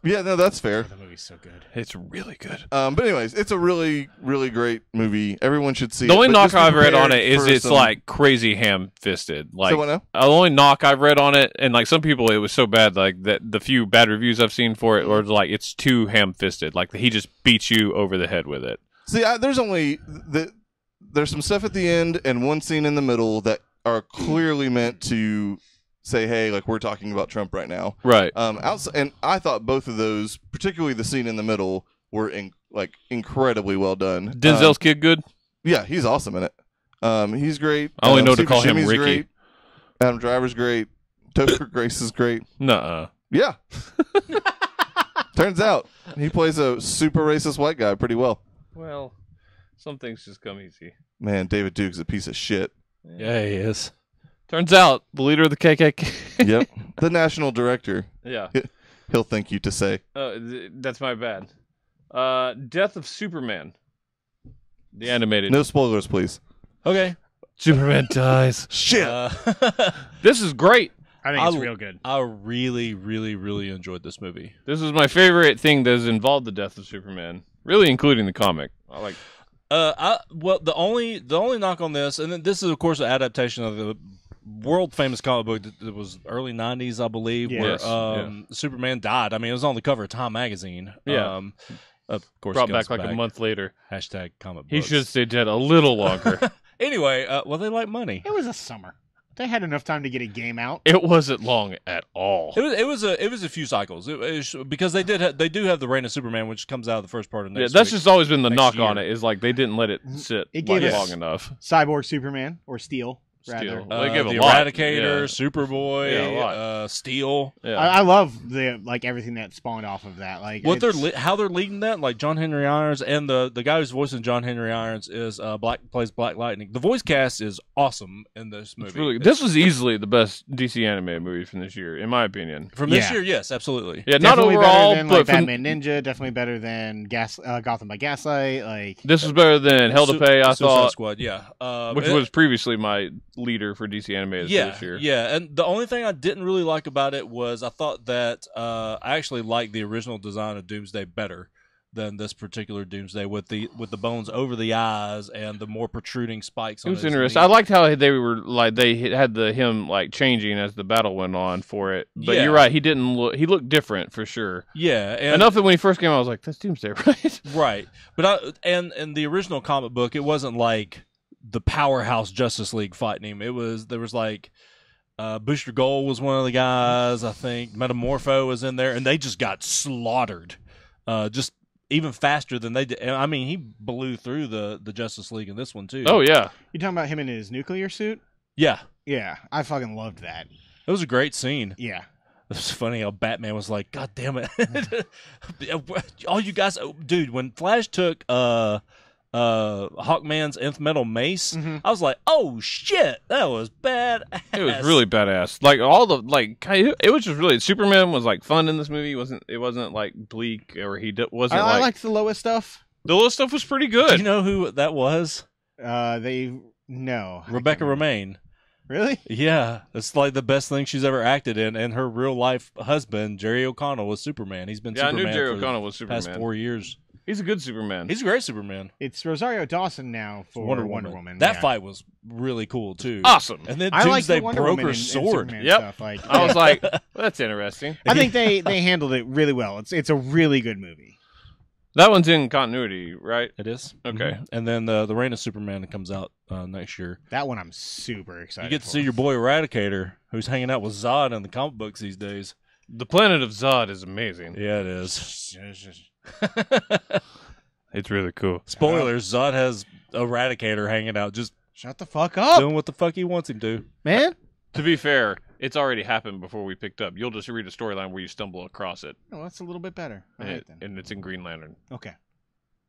Yeah, no, that's fair. the movie's so good. It's really good. But anyways, it's a really, really great movie. Everyone should see it. The only but knock just be I've read on prepared it is for it's some- like crazy ham-fisted. Like Say what now? the only knock I've read on it, and like some people, it was so bad. Like that, the few bad reviews I've seen for it, or like it's too ham-fisted. Like he just beats you over the head with it. See, there's some stuff at the end and one scene in the middle that are clearly meant to say, hey, like we're talking about Trump right now. Right. Outside, and I thought both of those, particularly the scene in the middle, were incredibly well done. Denzel's kid good. Yeah, he's awesome in it. He's great. I only know to Steve call him Buscemi's Ricky. Great. Adam Driver's great. Topher Grace is great. Nuh-uh. Yeah. Turns out he plays a super racist white guy pretty well. Well, some things just come easy. Man, David Duke's a piece of shit. Yeah, he is. Turns out the leader of the KKK. Yep. The national director. Yeah. He'll thank you to say. That's my bad. Death of Superman. The animated. No spoilers, please. Okay. Superman dies. Shit. This is great. I think it's real good. I really, really, really enjoyed this movie. This is my favorite thing that has involved the death of Superman. Really, including the comic. I like. The only knock on this, and then this is of course an adaptation of the world famous comic book that was early '90s, I believe, Yes. where Superman died. I mean, it was on the cover of Time magazine. Yeah. Of course, Brought it back comes like a month later. Hashtag comic books. He should stay dead a little longer. Anyway, well, they like money. It was a summer. They had enough time to get a game out. It wasn't long at all. It was a few cycles because they do have the Reign of Superman, which comes out of the first part of next. Yeah, that's week. just always been the next knock year. on it. Is like they didn't let it sit It gave us- long enough. Cyborg Superman or Steel. Rather. Steel. They give the a lot. Eradicator, Yeah. Superboy, Yeah, a lot. Steel. Yeah. I love everything that spawned off of that. Like How they're leading that, like John Henry Irons and the guy who's voicing John Henry Irons is plays Black Lightning. The voice cast is awesome in this movie. This was easily the best DC animated movie from this year, in my opinion. From this Yeah. year, yes, absolutely. Yeah, not definitely overall, better than but like from, Batman Ninja. Definitely better than Gotham by Gaslight. Like this was better than Hell to Pay, I Suicide thought, Squad, yeah, which was previously my leader for DC animated for this year. Yeah, and the only thing I didn't really like about it was I thought that I actually liked the original design of Doomsday better than this particular Doomsday with the bones over the eyes and the more protruding spikes. It on was his interesting. knee. I liked how they were like they had him like changing as the battle went on for it. But Yeah. you're right, he didn't look. He looked different for sure. Yeah, and Enough that when he first came out, I was like, "That's Doomsday, right?" right. But in the original comic book, it wasn't like the powerhouse Justice League fighting him. There was like Booster Gold was one of the guys. I think Metamorpho was in there, and they just got slaughtered. Just even faster than they did. I mean, he blew through the Justice League in this one too. Oh yeah, you talking about him in his nuclear suit? Yeah, Yeah, I fucking loved that. it was a great scene. Yeah. It was funny how Batman was like, "God damn it, all you guys, dude!" When Flash took Hawkman's nth metal mace, Mhm. I was like, "Oh shit, that was bad." it was really badass. Like all the it was just really Superman was like fun in this movie. It wasn't like bleak or wasn't I like liked the Lois stuff. the little stuff was pretty Do good. you know who that was? No. I Rebecca can't remember. Romaine. Really? Yeah, it's like the best thing she's ever acted in, and her real life husband Jerry O'Connell was Superman. He's been Yeah, I Superman knew Jerry for O'Connell was the past Superman. 4 years. He's a good Superman. He's a great Superman. It's Rosario Dawson now for Wonder Wonder Woman. Woman. That yeah. fight was really cool too. awesome. And then I like Doomsday the Wonder broke Woman her and sword. Superman Yep. stuff. Like, I was like, well, that's interesting. I think they handled it really well. It's a really good movie. That one's in continuity, right? It is Okay. Mhm. And then the Reign of Superman that comes out next year. That one I'm super excited. You get to for. see your boy Eradicator, who's hanging out with Zod in the comic books these days. The planet of Zod is amazing. Yeah, it is. It's really cool. Spoilers: Zod has Eradicator hanging out, just Shut the fuck up, doing what the fuck he wants him to. man. To be fair, it's already happened before we picked up. You'll just read a storyline where you stumble across it, Oh, that's a little bit better. All right, then. and it's in Green Lantern. Okay.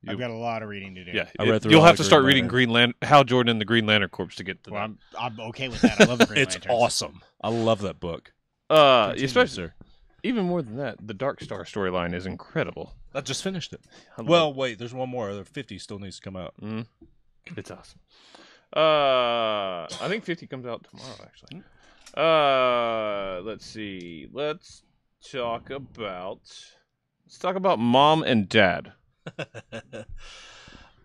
You- I've got a lot of reading to do. Yeah, I read through you'll all have the to start Green reading Lantern. Green Lantern, Hal Jordan and the Green Lantern Corps to get to Well, that. I'm okay with that. I love the Green It's Lanterns. awesome. I love that book. Continue, Especially sir. even more than that, the Dark Star storyline is incredible. I just finished it. I love Well, wait, there's one more. The 50 still needs to come out. it. It's awesome. I think 50 comes out tomorrow, actually. Let's see. Let's talk about Mom and Dad.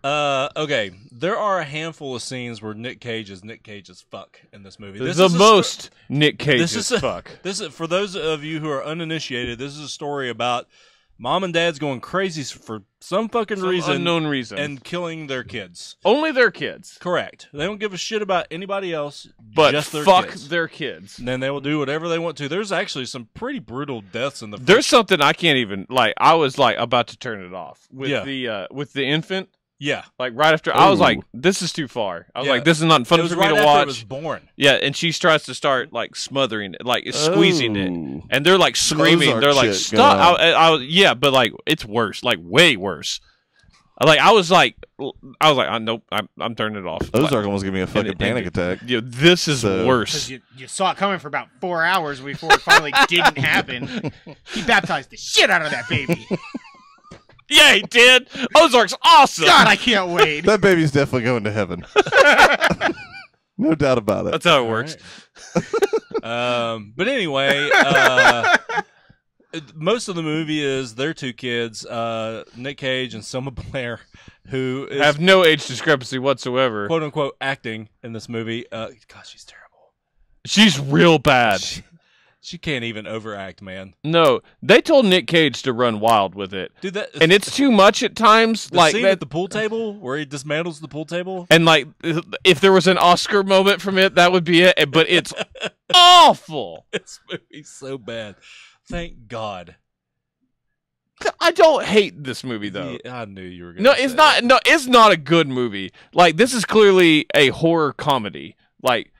Okay, there are a handful of scenes where Nick Cage is fuck in this movie. This the is a most Nick Cage this as is a- fuck. This is for those of you who are uninitiated. This is a story about mom and dad's going crazy for some fucking Some reason unknown reason. and killing their kids. Only their kids. Correct. They don't give a shit about anybody else, But just their fuck kids. their kids. And then they will do whatever they want to. There's actually some pretty brutal deaths in the. There's something I can't even like. I was like about to turn it off with Yeah. the infant. Yeah, Like right after, I was Ooh. like, "This is too far." I was Yeah. like, "This is not fun it was for right me to after watch." it was born. Yeah, and she tries to start like smothering it, like squeezing it, Ooh. and they're like screaming. Ozark They're like, shit "Stop!" going Yeah, but like it's worse, like way worse. I was like, nope, I'm turning it off. Ozark almost gave me a fucking and panic attack. Yeah, this is So- worse. Because you saw it coming for about 4 hours before it finally didn't happen. He baptized the shit out of that baby. Yeah, he did. Ozark's awesome. God, I can't wait. That baby's definitely going to heaven. No doubt about it. That's how it works. But anyway, most of the movie is their two kids, Nick Cage and Selma Blair, who is Have no age discrepancy whatsoever. quote unquote acting in this movie. God, she's terrible. She's real bad. She can't even overact, man. No, they told Nick Cage to run wild with it, Dude, that and it's too much at times. the Like scene that, at the pool table where he dismantles the pool table. and like if there was an Oscar moment from it, that would be it. But it's awful. This movie's so bad. Thank God. I don't hate this movie though. Yeah, I knew you were going No, to it's not. No, it's not a good movie. Like this is clearly a horror comedy. Like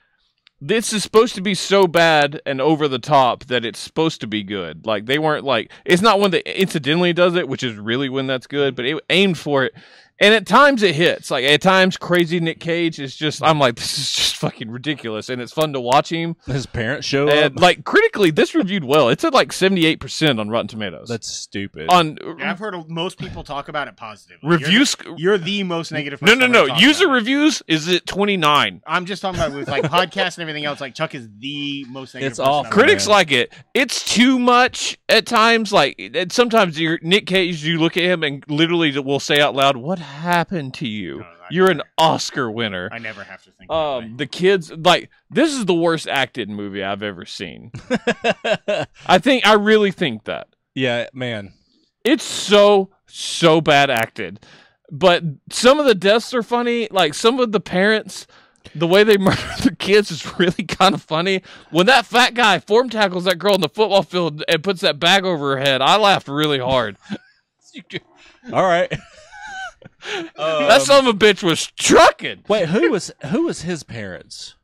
this is supposed to be so bad and over the top that it's supposed to be good. Like they weren't like it's not one that incidentally does it, which is really when that's good. But it aimed for it, and at times it hits. Like at times, crazy Nick Cage is just. I'm like, this is just fucking ridiculous, and it's fun to watch him. His parents show And up. like critically, this reviewed well. It's at like 78% on Rotten Tomatoes. That's stupid. on Yeah, I've heard most people talk about it positively. reviews. You're the most negative. No, person no, I've no. ever talked User about it. reviews is at 29. I'm just talking about with like podcasts and everything else. Like Chuck is the most negative. It's person awful. I've Critics ever- like it. It's too much at times. Like and sometimes Nick Cage, you look at him and literally will say out loud, "What happened to you? No, You're an Oscar winner." I never have to think. That way. The kids like this is the worst acted movie I've ever seen. I really think that Yeah, man. it's so bad acted. But some of the deaths are funny. Like some of the parents, the way they murder the kids is really kind of funny. When that fat guy form tackles that girl in the football field and puts that bag over her head, I laughed really hard. All right. That son of a bitch was trucking. Wait, who was his parents?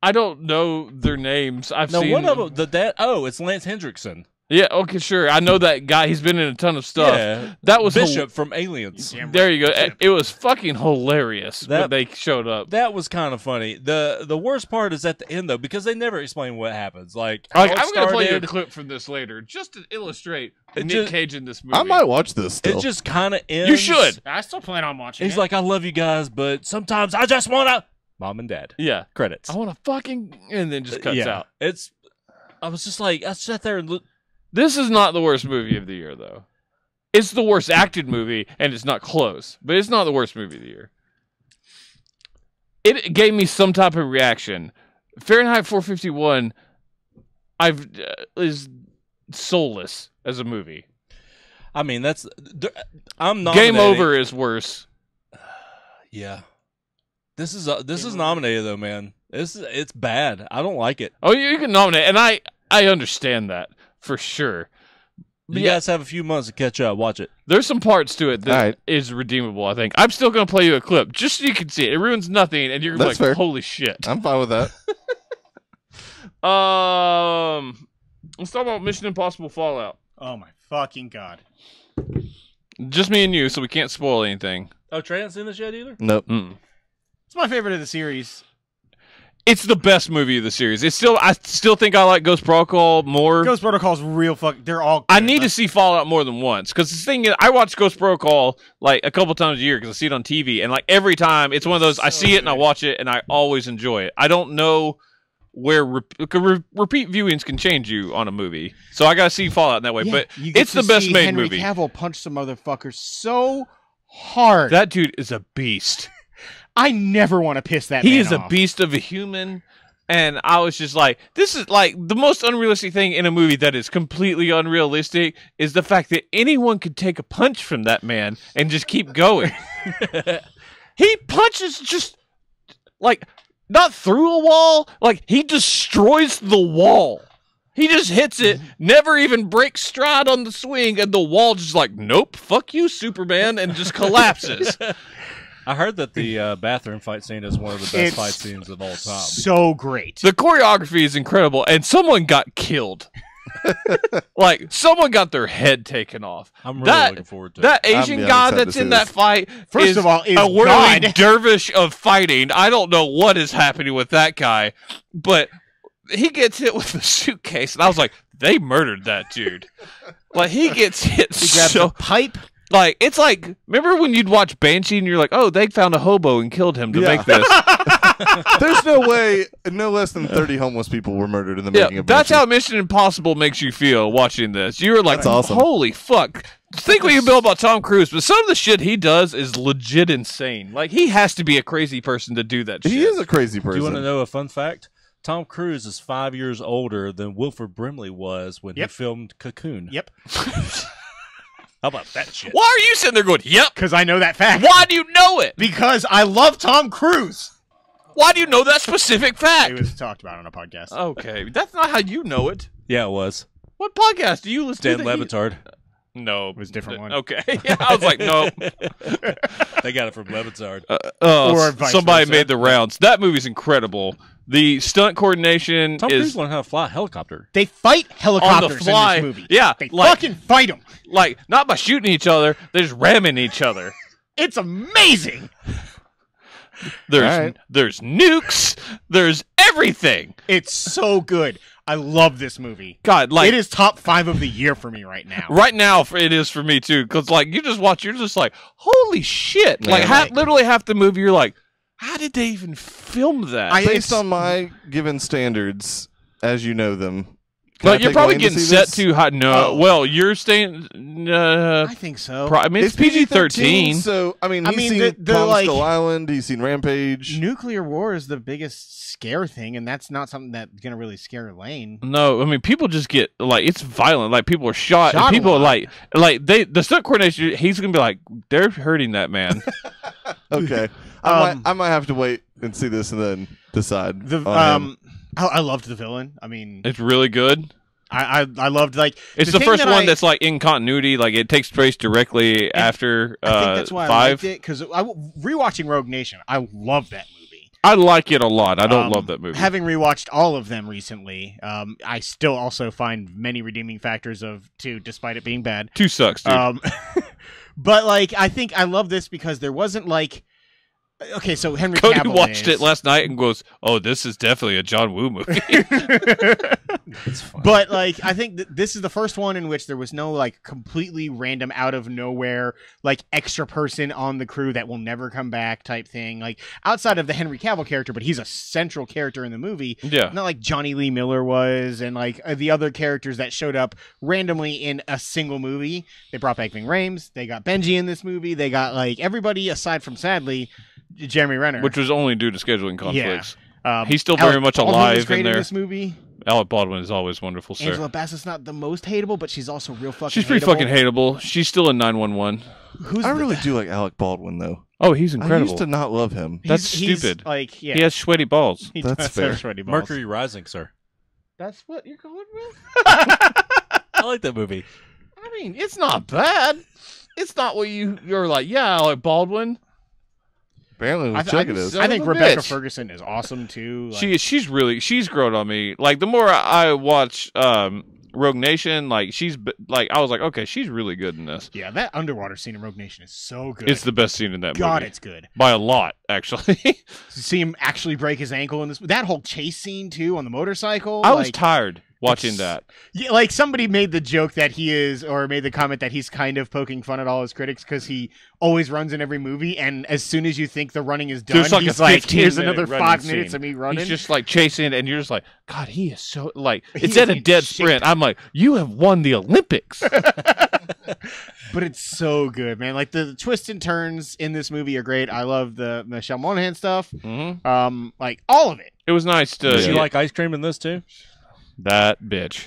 I don't know their names. I've No, seen one of them. The dad. Oh, it's Lance Hendrickson. Yeah, okay, sure. I know that guy. He's been in a ton of stuff. Yeah, That was Bishop from Aliens. Damn right. There you go. It was fucking hilarious when That- they showed up. That was kind of funny. The worst part is at the end though, because they never explain what happens. Like, Like, how it I'm going to play you a started, clip from this later, just to illustrate It Nick just- Cage in this movie. I might watch this still. It just kind of ends. You should. I still plan on watching. He's it. like, I love you guys, but sometimes I just want to. Mom and Dad. Yeah. Credits. I want to fucking... And then just cuts out. It's. I was just like, I sat there and looked. This is not the worst movie of the year, though. It's the worst acted movie, and it's not close. But it's not the worst movie of the year. It gave me some type of reaction. Fahrenheit 451 is soulless as a movie. I mean, that's. I'm not. Game Over is worse. Yeah. This is nominated though, man. It's bad. I don't like it. Oh, you can nominate, and I understand that for sure. You Yeah. guys have a few months to catch up. Watch it. There's some parts to it that is All right. redeemable, I think. I'm still going to play you a clip just so you can see it. It ruins nothing, and you're going That's to be like, fair. holy shit. I'm fine with that. Let's talk about Mission Impossible Fallout. oh my fucking god. Just me and you, so we can't spoil anything. Oh, Trey hasn't seen this yet either. Nope. It's my favorite of the series. It's the best movie of the series. I still think I like Ghost Protocol more. Ghost Protocol's real fuck. They're all. I good, need but- to see Fallout more than once because the thing is, I watch Ghost Protocol like a couple times a year because I see it on TV, and like every time it's one of those I So see it and I good. watch it and I always enjoy it. I don't know where repeat viewings can change you on a movie, so I gotta see Fallout in that way. Yeah, but you get it's to the best see made Henry movie. Cavill punch some motherfuckers so hard. That dude is a beast. I never want to piss that. He man is a off. beast of a human. And I was just like, this is like the most unrealistic thing in a movie that is completely unrealistic is the fact that anyone could take a punch from that man and just keep going. He punches just like not through a wall, like he destroys the wall. He just hits it, never even breaks stride on the swing, and the wall just like, nope, fuck you, Superman, and just collapses. I heard that the bathroom fight scene is one of the best It's fight scenes of all time. So great. The choreography is incredible, and someone got killed. Like someone got their head taken off. I'm really looking forward to That it. Asian I'm guy excited to that's see in that this. fight. First of all, is a whirling God. dervish of fighting. I don't know what is happening with that guy, but he gets hit with a suitcase, and I was like, they murdered that dude. Like he gets hit He grabs so a pipe. like it's like remember when you'd watch Banshee and you're like, oh, they found a hobo and killed him to Yeah. make this. There's no way no less than 30 homeless people were murdered in the making Yeah, of that's Banshee. how Mission Impossible makes you feel watching this. You were like, That's awesome. holy fuck. Think what you feel about Tom Cruise, but some of the shit he does is legit insane. Like, he has to be a crazy person to do that shit. He is a crazy person. Do you want to know a fun fact? Tom Cruise is 5 years older than Wilford Brimley was when he Yep. filmed Cocoon. Yep. How about that shit? Why are you sitting there going, yep? Because I know that fact. Why do you know it? Because I love Tom Cruise. Why do you know that specific It fact? was talked about on a podcast. Okay, that's not how you know it. Yeah, it was. What podcast do you listen Dan to? that you- Levitard. No, It was a different one. Okay, yeah, I was like, no. They got it from Levitard. Or vice somebody versa. made the rounds. That movie's incredible. The stunt coordination Tom Cruise is learned how to fly a helicopter. They fight on helicopters the fly. in this movie. Yeah, They like, fucking fight them. like not by shooting each other, they're just ramming each other. It's amazing. There's nukes. There's everything. It's so good. I love this movie. God, like It is top 5 of the year for me right now. right now, it is for me too. Because like you just watch, you're just like, holy shit! Yeah, Like like- literally half the movie, you're like, how did they even film that? Based on my given standards, as you know them. can I But you're take probably Wayne to getting see set this? too high. No, Oh. well, you're staying. I think so. I mean, it's PG-13. So I mean, he's seen the Kong like Skull Island. He's seen Rampage. nuclear war is the biggest scare thing, and that's not something that's gonna really scare Lane. No, I mean people just get like it's violent. Like people are shot, Shot and a people are lot. like the stunt coordination. He's gonna be like, they're hurting that man. Okay, I might have to wait and see this and then decide. The on him. I loved the villain. I mean, It's really good. I loved like It's the thing first that one I- that's like in continuity. Like it takes place directly after I think that's why I 5. liked it because rewatching Rogue Nation, I love that movie. I like it a lot. I don't love that movie. Having rewatched all of them recently, I still also find many redeeming factors of 2, despite it being bad. 2 sucks, dude. But like, I think I love this because there wasn't like, okay, so Henry Cody Cavill watched is- it last night and goes, "Oh, this is definitely a John Woo movie." It's fun. But like, I think this is the first one in which there was no like completely random, out of nowhere, like extra person on the crew that will never come back type thing. Like outside of the Henry Cavill character, but he's a central character in the movie. Yeah. Not like Johnny Lee Miller was, and like the other characters that showed up randomly in a single movie. They brought back Ving Rhames. They got Benji in this movie. They got like everybody aside from, sadly, Jeremy Renner. Which was only due to scheduling conflicts. He's still Alec very much Baldwin was alive great in there. this movie. Alec Baldwin is always wonderful, sir. Angela Bassett's not the most hateable, but she's also real fucking. She's pretty hateable. fucking hateable. She's still in 911. Who's I the- really do like Alec Baldwin though. Oh, he's I incredible. used to not love him. That's he's, stupid. Like, yeah, He has sweaty balls. he That's does fair. have sweaty balls. Mercury Rising, sir. That's what you're going with. I like that movie. I mean, it's not bad. It's not what you're like. Yeah, Alec Baldwin. Apparently, I, let's check it I, is. I think Son of a Rebecca bitch. Ferguson is awesome too. Like, She's grown on me. Like the more I watch Rogue Nation, like I was like, okay, she's really good in this. yeah, that underwater scene in Rogue Nation is so good. It's the best scene in that God, movie. it's good. By a lot, actually. To see him actually break his ankle in this, that whole chase scene too on the motorcycle. I was like, tired watching it's- that. Yeah, like somebody made the joke that he is, or made the comment that he's kind of poking fun at all his critics because he always runs in every movie, and as soon as you think the running is done, There's like he's a like, 15 "Here's minute another running 5 minutes scene. of me running." He's just like chasing, and you're just like, God, he is so like He it's at a ain't dead shit. sprint. I'm like, you have won the Olympics. But it's so good, man. Like the twists and turns in this movie are great. I love the Michelle Monaghan stuff. hmm Like all of it. It was nice to Does she yeah, like ice cream in this too? that bitch.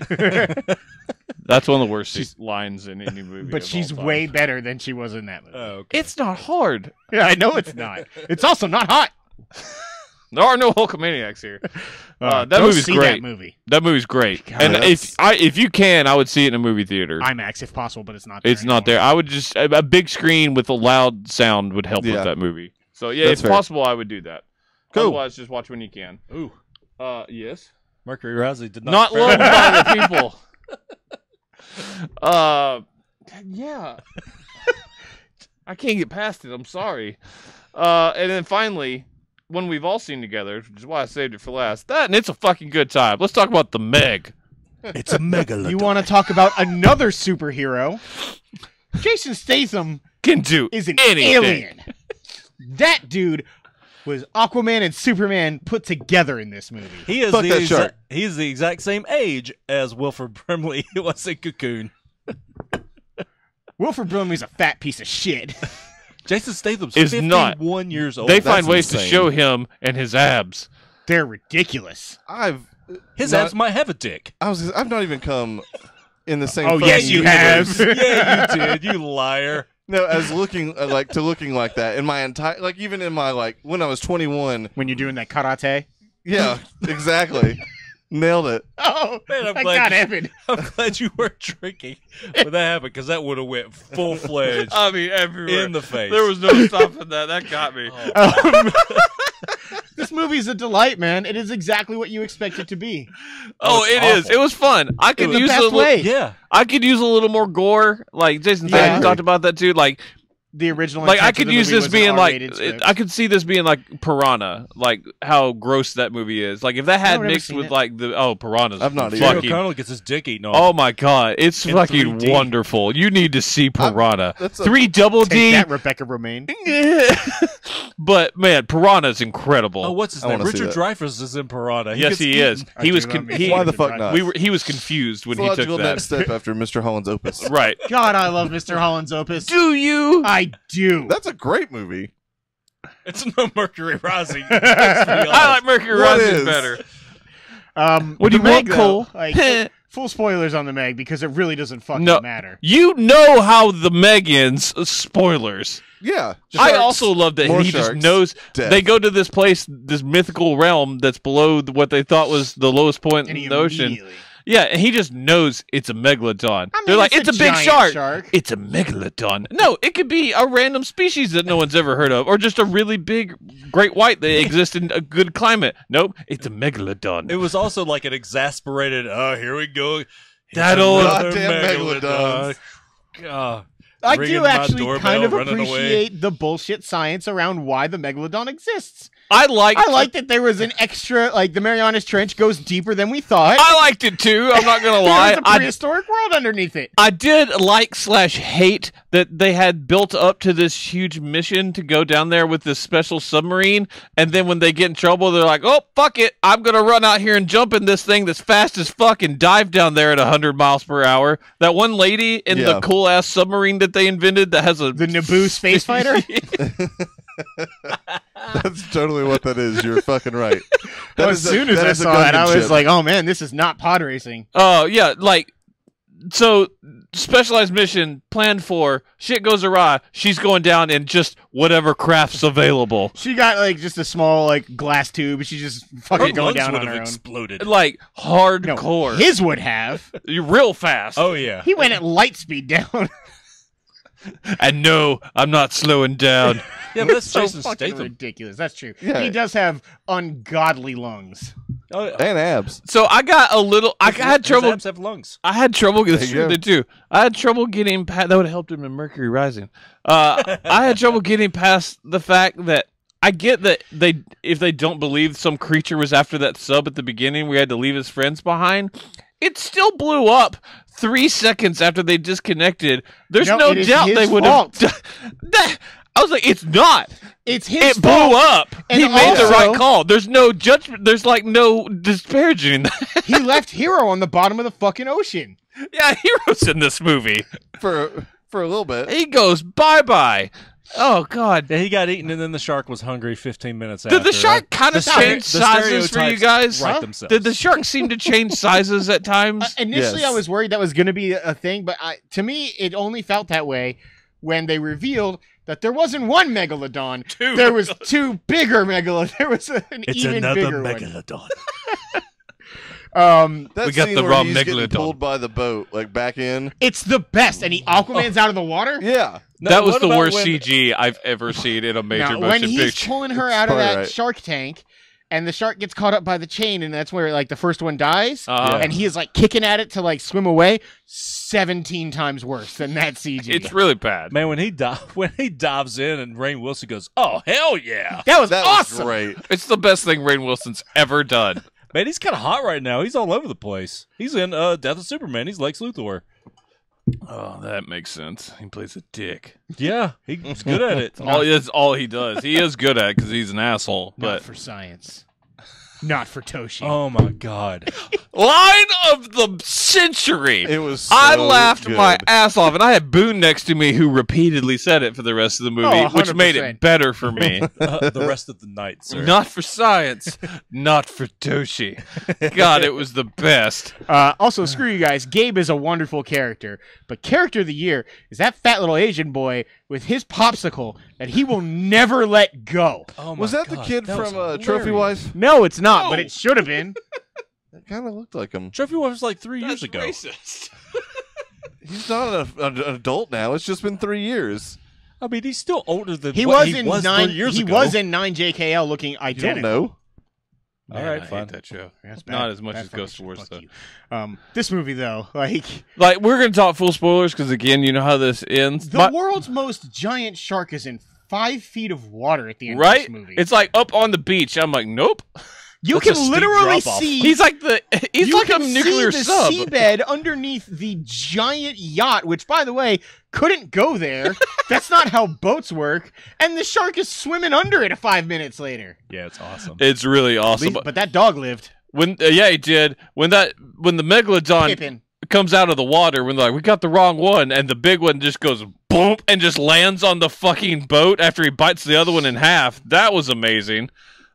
That's one of the worst lines in any movie. But of she's all time. way better than she was in that movie. okay. It's not hard. Yeah, I know it's not. It's also not hot. There are no Hulkamaniacs here. That Go movie's see great. That movie. That movie's great. God, And that's- if you can, I would see it in a movie theater. IMAX if possible, but it's not. There It's not there. I would just a big screen with a loud sound would help Yeah. with that movie. So yeah, That's if fair. possible, I would do that. Cool. Otherwise, just watch when you can. Ooh, Yes. Mercury Rising did Not fare loved well. by the people. Yeah. I can't get past it. I'm sorry. And then finally, one we've all seen together, which is why I saved it for last. That and it's a fucking good time. Let's talk about the Meg. It's a megalodon. You want to talk about another superhero? Jason Statham Can do is an anything. alien. That dude was Aquaman and Superman put together in this movie. He is Fuck that shark. he is the exact same age as Wilford Brimley was in Cocoon. Wilford Brimley's a fat piece of shit. Jason Statham's Is 51 not. years old. They That's find ways to insane. show him and his abs. They're ridiculous. His not- abs might have a dick. I've not even come in the same. Oh, yes, you universe. have. Yeah, you did. You liar. No, as looking looking like that in my entire even in my when I was 21. When you're doing that karate. Yeah, exactly. Nailed it. Oh, Man, I'm I glad got you- Evan. I'm glad you weren't drinking when that happened, because that would have went full fledged I mean, everywhere. in the face. There was no stopping that. That got me. Um, this movie's a delight, man. It is exactly what you expect it to be. Oh, it's it is. awful. It was fun. I could The use best a little. way. Yeah. I could use a little more gore. Like Jason Yeah. Statham talked about that too. Like The original. like I intent of could the use movie this was an being like R-rated script. I could see this being like Piranha, like how gross that movie is. Like if that had I've never mixed seen with it. like the Piranha's I've not either. Jerry fucking. O'Connell gets his dick eaten off. Oh my god, it's In fucking 3D. wonderful. You need to see Piranha. That's a- 3 double Take D. that, Rebecca Romaine. But man, Piranha's incredible. Oh, what's his I name? wanna see Richard that. Dreyfuss is in Piranha. yes, gets he eaten. is. I He do was love me. he, Why the fuck not? he was confused when It's a he took logical that. next step after Mr. Holland's Opus. Right. God, I love Mr. Holland's Opus. Do you? I do. That's a great movie. It's no Mercury Rising. I like Mercury What Rising is? better. the What do you Meg, want, Cole? though, like, full spoilers on the Meg because it really doesn't fucking No. matter. You know how the Meg ends. Spoilers. Yeah. I Sharks, also love that more he just sharks, knows. death. They go to this place, this mythical realm that's below what they thought was the lowest point And in he the ocean. immediately- Yeah, and he just knows it's a megalodon. I mean, They're like, it's a big giant shark. It's a megalodon. No, it could be a random species that no one's ever heard of, or just a really big great white that exists in a good climate. Nope, it's a megalodon. It was also like an exasperated, oh, here we go. That old goddamn megalodons. God. I Ringing do my actually doorbell, kind of running away. appreciate the bullshit science around why the megalodon exists. I liked that there was an extra, like the Marianas Trench goes deeper than we thought. I liked it too. I'm not gonna lie. There's a prehistoric world underneath it. I did like / hate that they had built up to this huge mission to go down there with this special submarine, and then when they get in trouble, they're like, "Oh fuck it, I'm gonna run out here and jump in this thing that's fast as fuck and dive down there at 100 miles per hour." That one lady in Yeah. the cool ass submarine that they invented that has a The Naboo space fighter. That's totally what that is. You're fucking right. That As is a- soon as that I is a saw it, I gunman was ship. like, "Oh man, this is not pod racing." Oh yeah, like so specialized mission planned for shit goes awry. She's going down in just whatever craft's available. She got like just a small like glass tube. She's just fucking Her going lungs down would on have her own. exploded. Like No, hardcore. his would have. You're real fast. Oh, yeah. He went at light speed down. And no, I'm not slowing down. Yeah, but that's so Jason fucking Statham. ridiculous. That's true. Yeah. He does have ungodly lungs. Oh, yeah. and abs. So I got a little. I had His trouble. abs have lungs. I had trouble. That's There you true. go. They do. I had trouble getting past. That would have helped him in Mercury Rising. I had trouble getting past the fact that I get that if they don't believe some creature was after that sub at the beginning, we had to leave his friends behind. It still blew up 3 seconds after they disconnected. There's no it is doubt his they would fault. have. I was like, it's not. It's his It blew fault. up. And He made the also- right call. There's no judgment. There's like no disparaging that. He left Hero on the bottom of the fucking ocean. Yeah, Hero's in this movie. For a little bit. He goes bye-bye. Oh, God. Yeah, he got eaten, and then the shark was hungry 15 minutes after. Did the shark kind of The stere- change the sizes for you stereotypes guys? Write Huh? themselves. Did the shark seem to change sizes at times? Initially, Yes. I was worried that was going to be a thing, but to me, it only felt that way when they revealed that there wasn't one megalodon. Two There was two bigger megalodons. There was an It's even another bigger megalodon. one. That We got scene the where wrong he's getting megalodon. pulled by the boat, like back in. It's the best, and Aquaman's out of the water. Yeah. No, That was what the about worst when- CG I've ever seen in a major Now, when motion he's picture. pulling her out of probably that right. shark tank, and the shark gets caught up by the chain, and that's where like the first one dies, Uh-huh. and he is like kicking at it to like swim away. 17 times worse than that CG. It's really bad. Man, when he dives in and Rainn Wilson goes, "Oh hell yeah!" that was That awesome. was great. It's the best thing Rainn Wilson's ever done. Man, he's kind of hot right now. He's all over the place. He's in Death of Superman. He's Lex Luthor. Oh, that makes sense. He plays a dick. Yeah, he's good at it. That's all he does. He is good at it because he's an asshole. Not But for science. Not for Toshi. Oh my god. Line of the century. It was so I laughed good. my ass off, and I had Boone next to me who repeatedly said it for the rest of the movie, Oh, which made 100%. it better for me. The rest of the night, sir. Not for science, not for Toshi. God, it was the best. Also, screw you guys. Gabe is a wonderful character, but character of the year is that fat little Asian boy with his popsicle that he will never let go. Oh my Was that God, the kid that from was Trophy hilarious. Wife? No, it's not, but No. it should have been. It kind of looked like him. Trophy Wife was like 3 years ago. Racist. He's not an adult now. It's just been 3 years. I mean, he's still older than He what was he in was 9. 3 years He ago. was in 9JKL looking You don't identical. know. All Man, right, I fine. hate that show. That's Not as much Bad as Ghost fucking Wars, shit. though. Fuck you. This movie, though, like Like, we're going to talk full spoilers because, again, you know how this ends. the world's most giant shark is in 5 feet of water at the end of Right? this movie. It's like up on the beach. I'm like, nope. you That's a can steep literally drop-off. see. He's like he's you like a can nuclear see the sub. seabed underneath the giant yacht, which, by the way, couldn't go there. That's not how boats work. And the shark is swimming under it 5 minutes later. Yeah, it's awesome. It's really awesome. But that dog lived. When yeah, he did. When the megalodon Pippin. comes out of the water, when they're like, we got the wrong one, and the big one just goes boom and just lands on the fucking boat after he bites the other one in half. That was amazing.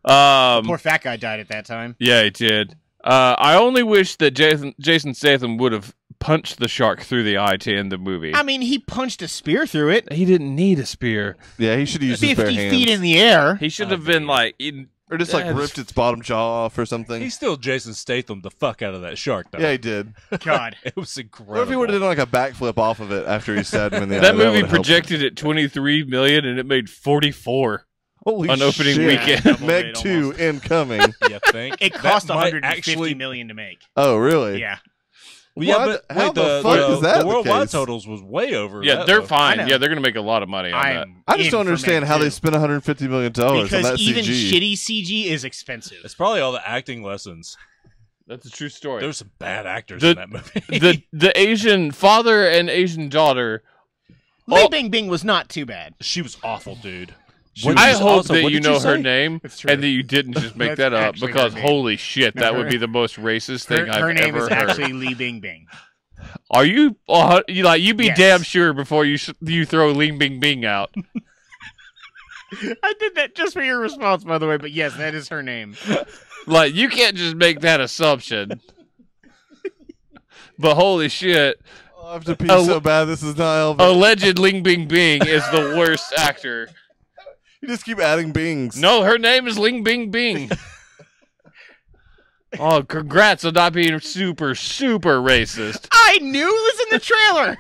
Poor fat guy died at that time. Yeah, he did. I only wish that Jason Statham would have punched the shark through the eye to end the movie. I mean, he punched a spear through it. He didn't need a spear. Yeah, he should have used his 50 bare hands. feet in the air. He should have been like, Or just like Yeah, ripped its bottom jaw off or something. He still Jason Statham the fuck out of that shark, though. Yeah, he did. God. It was incredible. What if he would have done like a backflip off of it after he stabbed him in the eye? that movie would've helped. projected at 23 million and it made 44 Holy on opening shit. weekend. Double Meg rate 2 almost. incoming. You think? It cost That might 150 million to make. Oh, really? Yeah. Well, yeah, What? but How wait, the fuck is that the the worldwide case? totals was way over. Yeah, that, they're though. fine. I know. Yeah, they're going to make a lot of money on that. I just in don't for understand Meg how they 2. spent $150 million on Because that even CG. shitty CG is expensive. It's probably all the acting lessons. That's a true story. There's some bad actors The- in that movie. the Asian father and Asian daughter. Li Bing Bing was not too bad. She was awful, dude. I What- hope also, that what you did know her say? name It's true. and that you didn't just make That's that up actually her because name. holy shit, No, that her- would be the most racist thing Her I've name ever is heard. actually Li Bing Bing. Are you? You be Yes. damn sure before you throw Ling Bing Bing out. I did that just for your response, by the way, but yes, that is her name. Like you can't just make that assumption. But holy shit, I have to pee so bad this is not helping. alleged Ling Bing Bing is the worst actor. You just keep adding bings. No, her name is Ling Bing Bing. Oh, congrats on not being super, super racist. I knew it was in the trailer.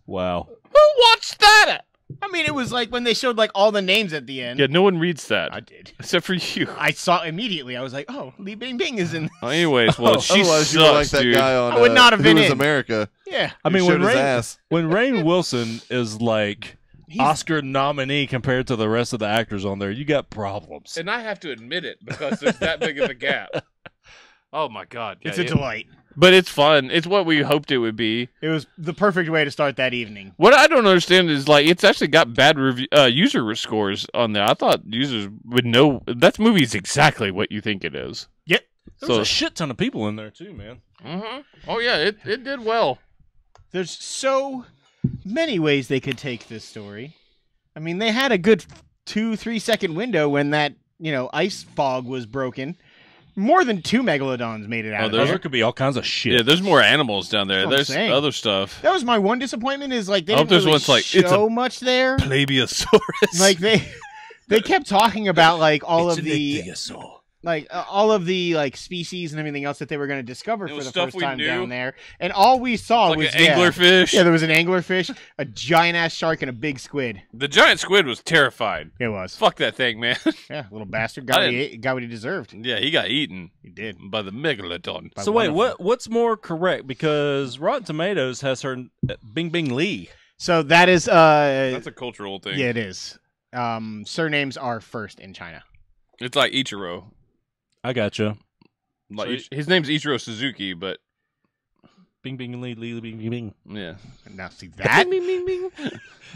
Wow. Who watched that? I mean, it was like when they showed like all the names at the end. Yeah, no one reads that. I did. Except for you. I saw immediately. I was like, "Oh, Li Bing Bing is in." Anyways, well, she Otherwise, sucks, you were like that dude. guy on I would not have Who been is in. America. Yeah, I mean, He showed when his Rainn, ass. when Rainn Wilson is like He's- Oscar nominee compared to the rest of the actors on there, you got problems. And I have to admit it because there's that big of a gap. Oh my god. it's yeah, a delight. But it's fun. It's what we hoped it would be. It was the perfect way to start that evening. What I don't understand is like it's actually got bad user scores on there. I thought users would know that movie is exactly what you think it is. Yep. There's a shit ton of people in there too, man. Oh yeah, it did well. There's so many ways they could take this story. I mean, they had a good 2-3 second window when that ice fog was broken. More than 2 megalodons made it out of There there. could be all kinds of shit. Yeah, there's more animals down there. That's what I'm There's saying. other stuff. That was my one disappointment. Is like they I hope didn't there's really one's like, it's show much there. Plebiosaurus. Like they kept talking about like all of the species and everything else that they were going to discover It for was the stuff first we time knew. down there, and all we saw like was an anglerfish. Yeah, there was an anglerfish, a giant ass shark, and a big squid. The giant squid was terrified. It was. Fuck that thing, man. Yeah, little bastard I got what he deserved. Yeah, he got eaten He did. by the megalodon. By So one wait, of them. what's more correct? Because Rotten Tomatoes has her Bing Bing Lee. So that is That's a cultural thing. yeah, it is. Surnames are first in China. It's like Ichiro. I gotcha. Like So his name's Ichiro Suzuki, but Bing Bing Lee Lee Bing Bing Bing. yeah. Now see that Bing Bing Bing Bing.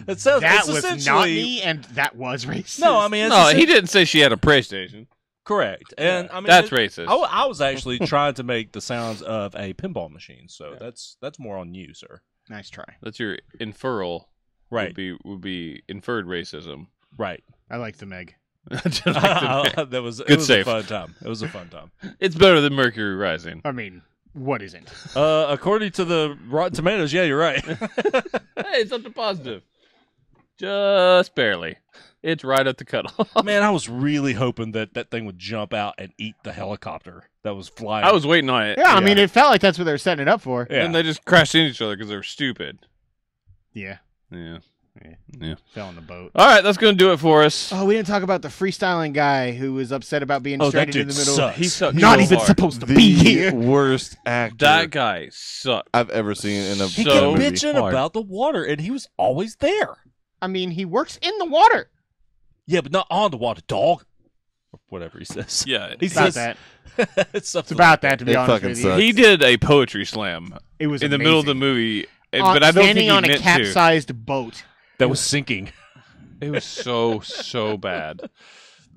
It sounds that it's was not essentially- me, and that was racist. No, I mean it's No, he didn't say she had a PlayStation. Correct. And I mean That's racist. I was actually trying to make the sounds of a pinball machine, so that's more on you, sir. Nice try. That's your inferral. Right. Would be inferred racism. Right. I like the Meg. Just like the- That was Good it was save. a fun time. It was a fun time. It's better than Mercury Rising. I mean, what isn't? According to the Rotten Tomatoes, yeah, you're right. Hey, something positive. Just barely. It's right at the cutoff. Man, I was really hoping that thing would jump out and eat the helicopter that was flying. I was waiting on it. Yeah, I mean, it felt like that's what they were setting it up for. Yeah. And they just crashed into each other because they were stupid. Yeah. Yeah. Yeah. Yeah. Fell in the boat. All right, that's going to do it for us. Oh, we didn't talk about the freestyling guy who was upset about being Oh, that stranded in dude the middle. sucks. He sucked Not so even hard. supposed to The be here. worst actor That guy sucked. I've ever seen in a He So kept movie. bitching hard. about the water, and he was always there. I mean, he works in the water. Yeah, but not on the water, dog. Or whatever he says. Yeah. He It's about says that. it's It's about that, to be It honest fucking with you. sucks. He did a poetry slam It was in the middle of the amazing. movie, but I don't think standing he on a meant to. capsized boat. that was sinking. It was so bad.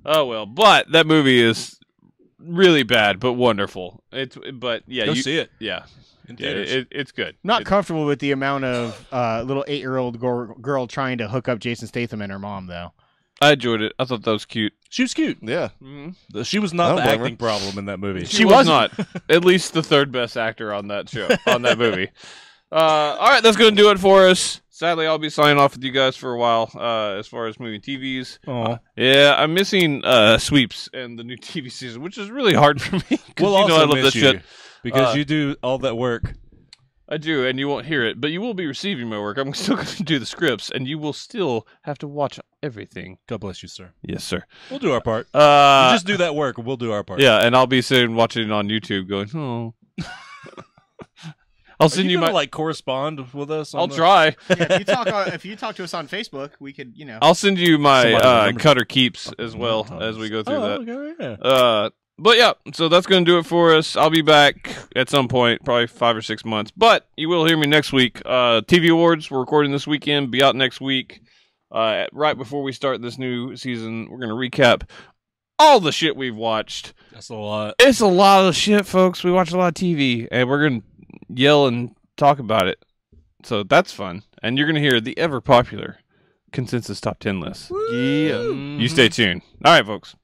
Oh well, but that movie is really bad, but wonderful. But yeah, Go you see it. Yeah, In yeah, theaters. it's good. Not It- comfortable with the amount of little 8-year-old girl trying to hook up Jason Statham and her mom, though. I enjoyed it. I thought that was cute. She was cute. Yeah. She was I not don't the blame her. acting problem in that movie. She was not. At least the third best actor on that show, on that movie. All right, that's going to do it for us. Sadly, I'll be signing off with you guys for a while as far as moving TVs. Aw. Yeah, I'm missing Sweeps and the new TV season, which is really hard for me. 'cause We'll you know also I love miss that you shit. because Uh, you do all that work. I do, and you won't hear it, but you will be receiving my work. I'm still going to do the scripts, and you will still have to watch everything. God bless you, sir. Yes, sir. We'll do our part. You just Uh, do that work, and we'll do our part. yeah, and I'll be sitting watching it on YouTube, going, "Oh." I'll Are send you you gonna, my. like correspond with us? on I'll the- try. Yeah, if you talk to us on Facebook, we could, I'll send you my Somebody remember. cutter keeps as well Oh, as we go through oh, that. okay, yeah. But yeah, so that's going to do it for us. I'll be back at some point, probably 5 or 6 months. But you will hear me next week. TV Awards, we're recording this weekend, be out next week. Right before we start this new season, we're going to recap all the shit we've watched. That's a lot. It's a lot of shit, folks. We watch a lot of TV, and we're going to yell and talk about it. So that's fun. And you're going to hear the ever popular consensus top 10 list. Yeah. You stay tuned. All right, folks.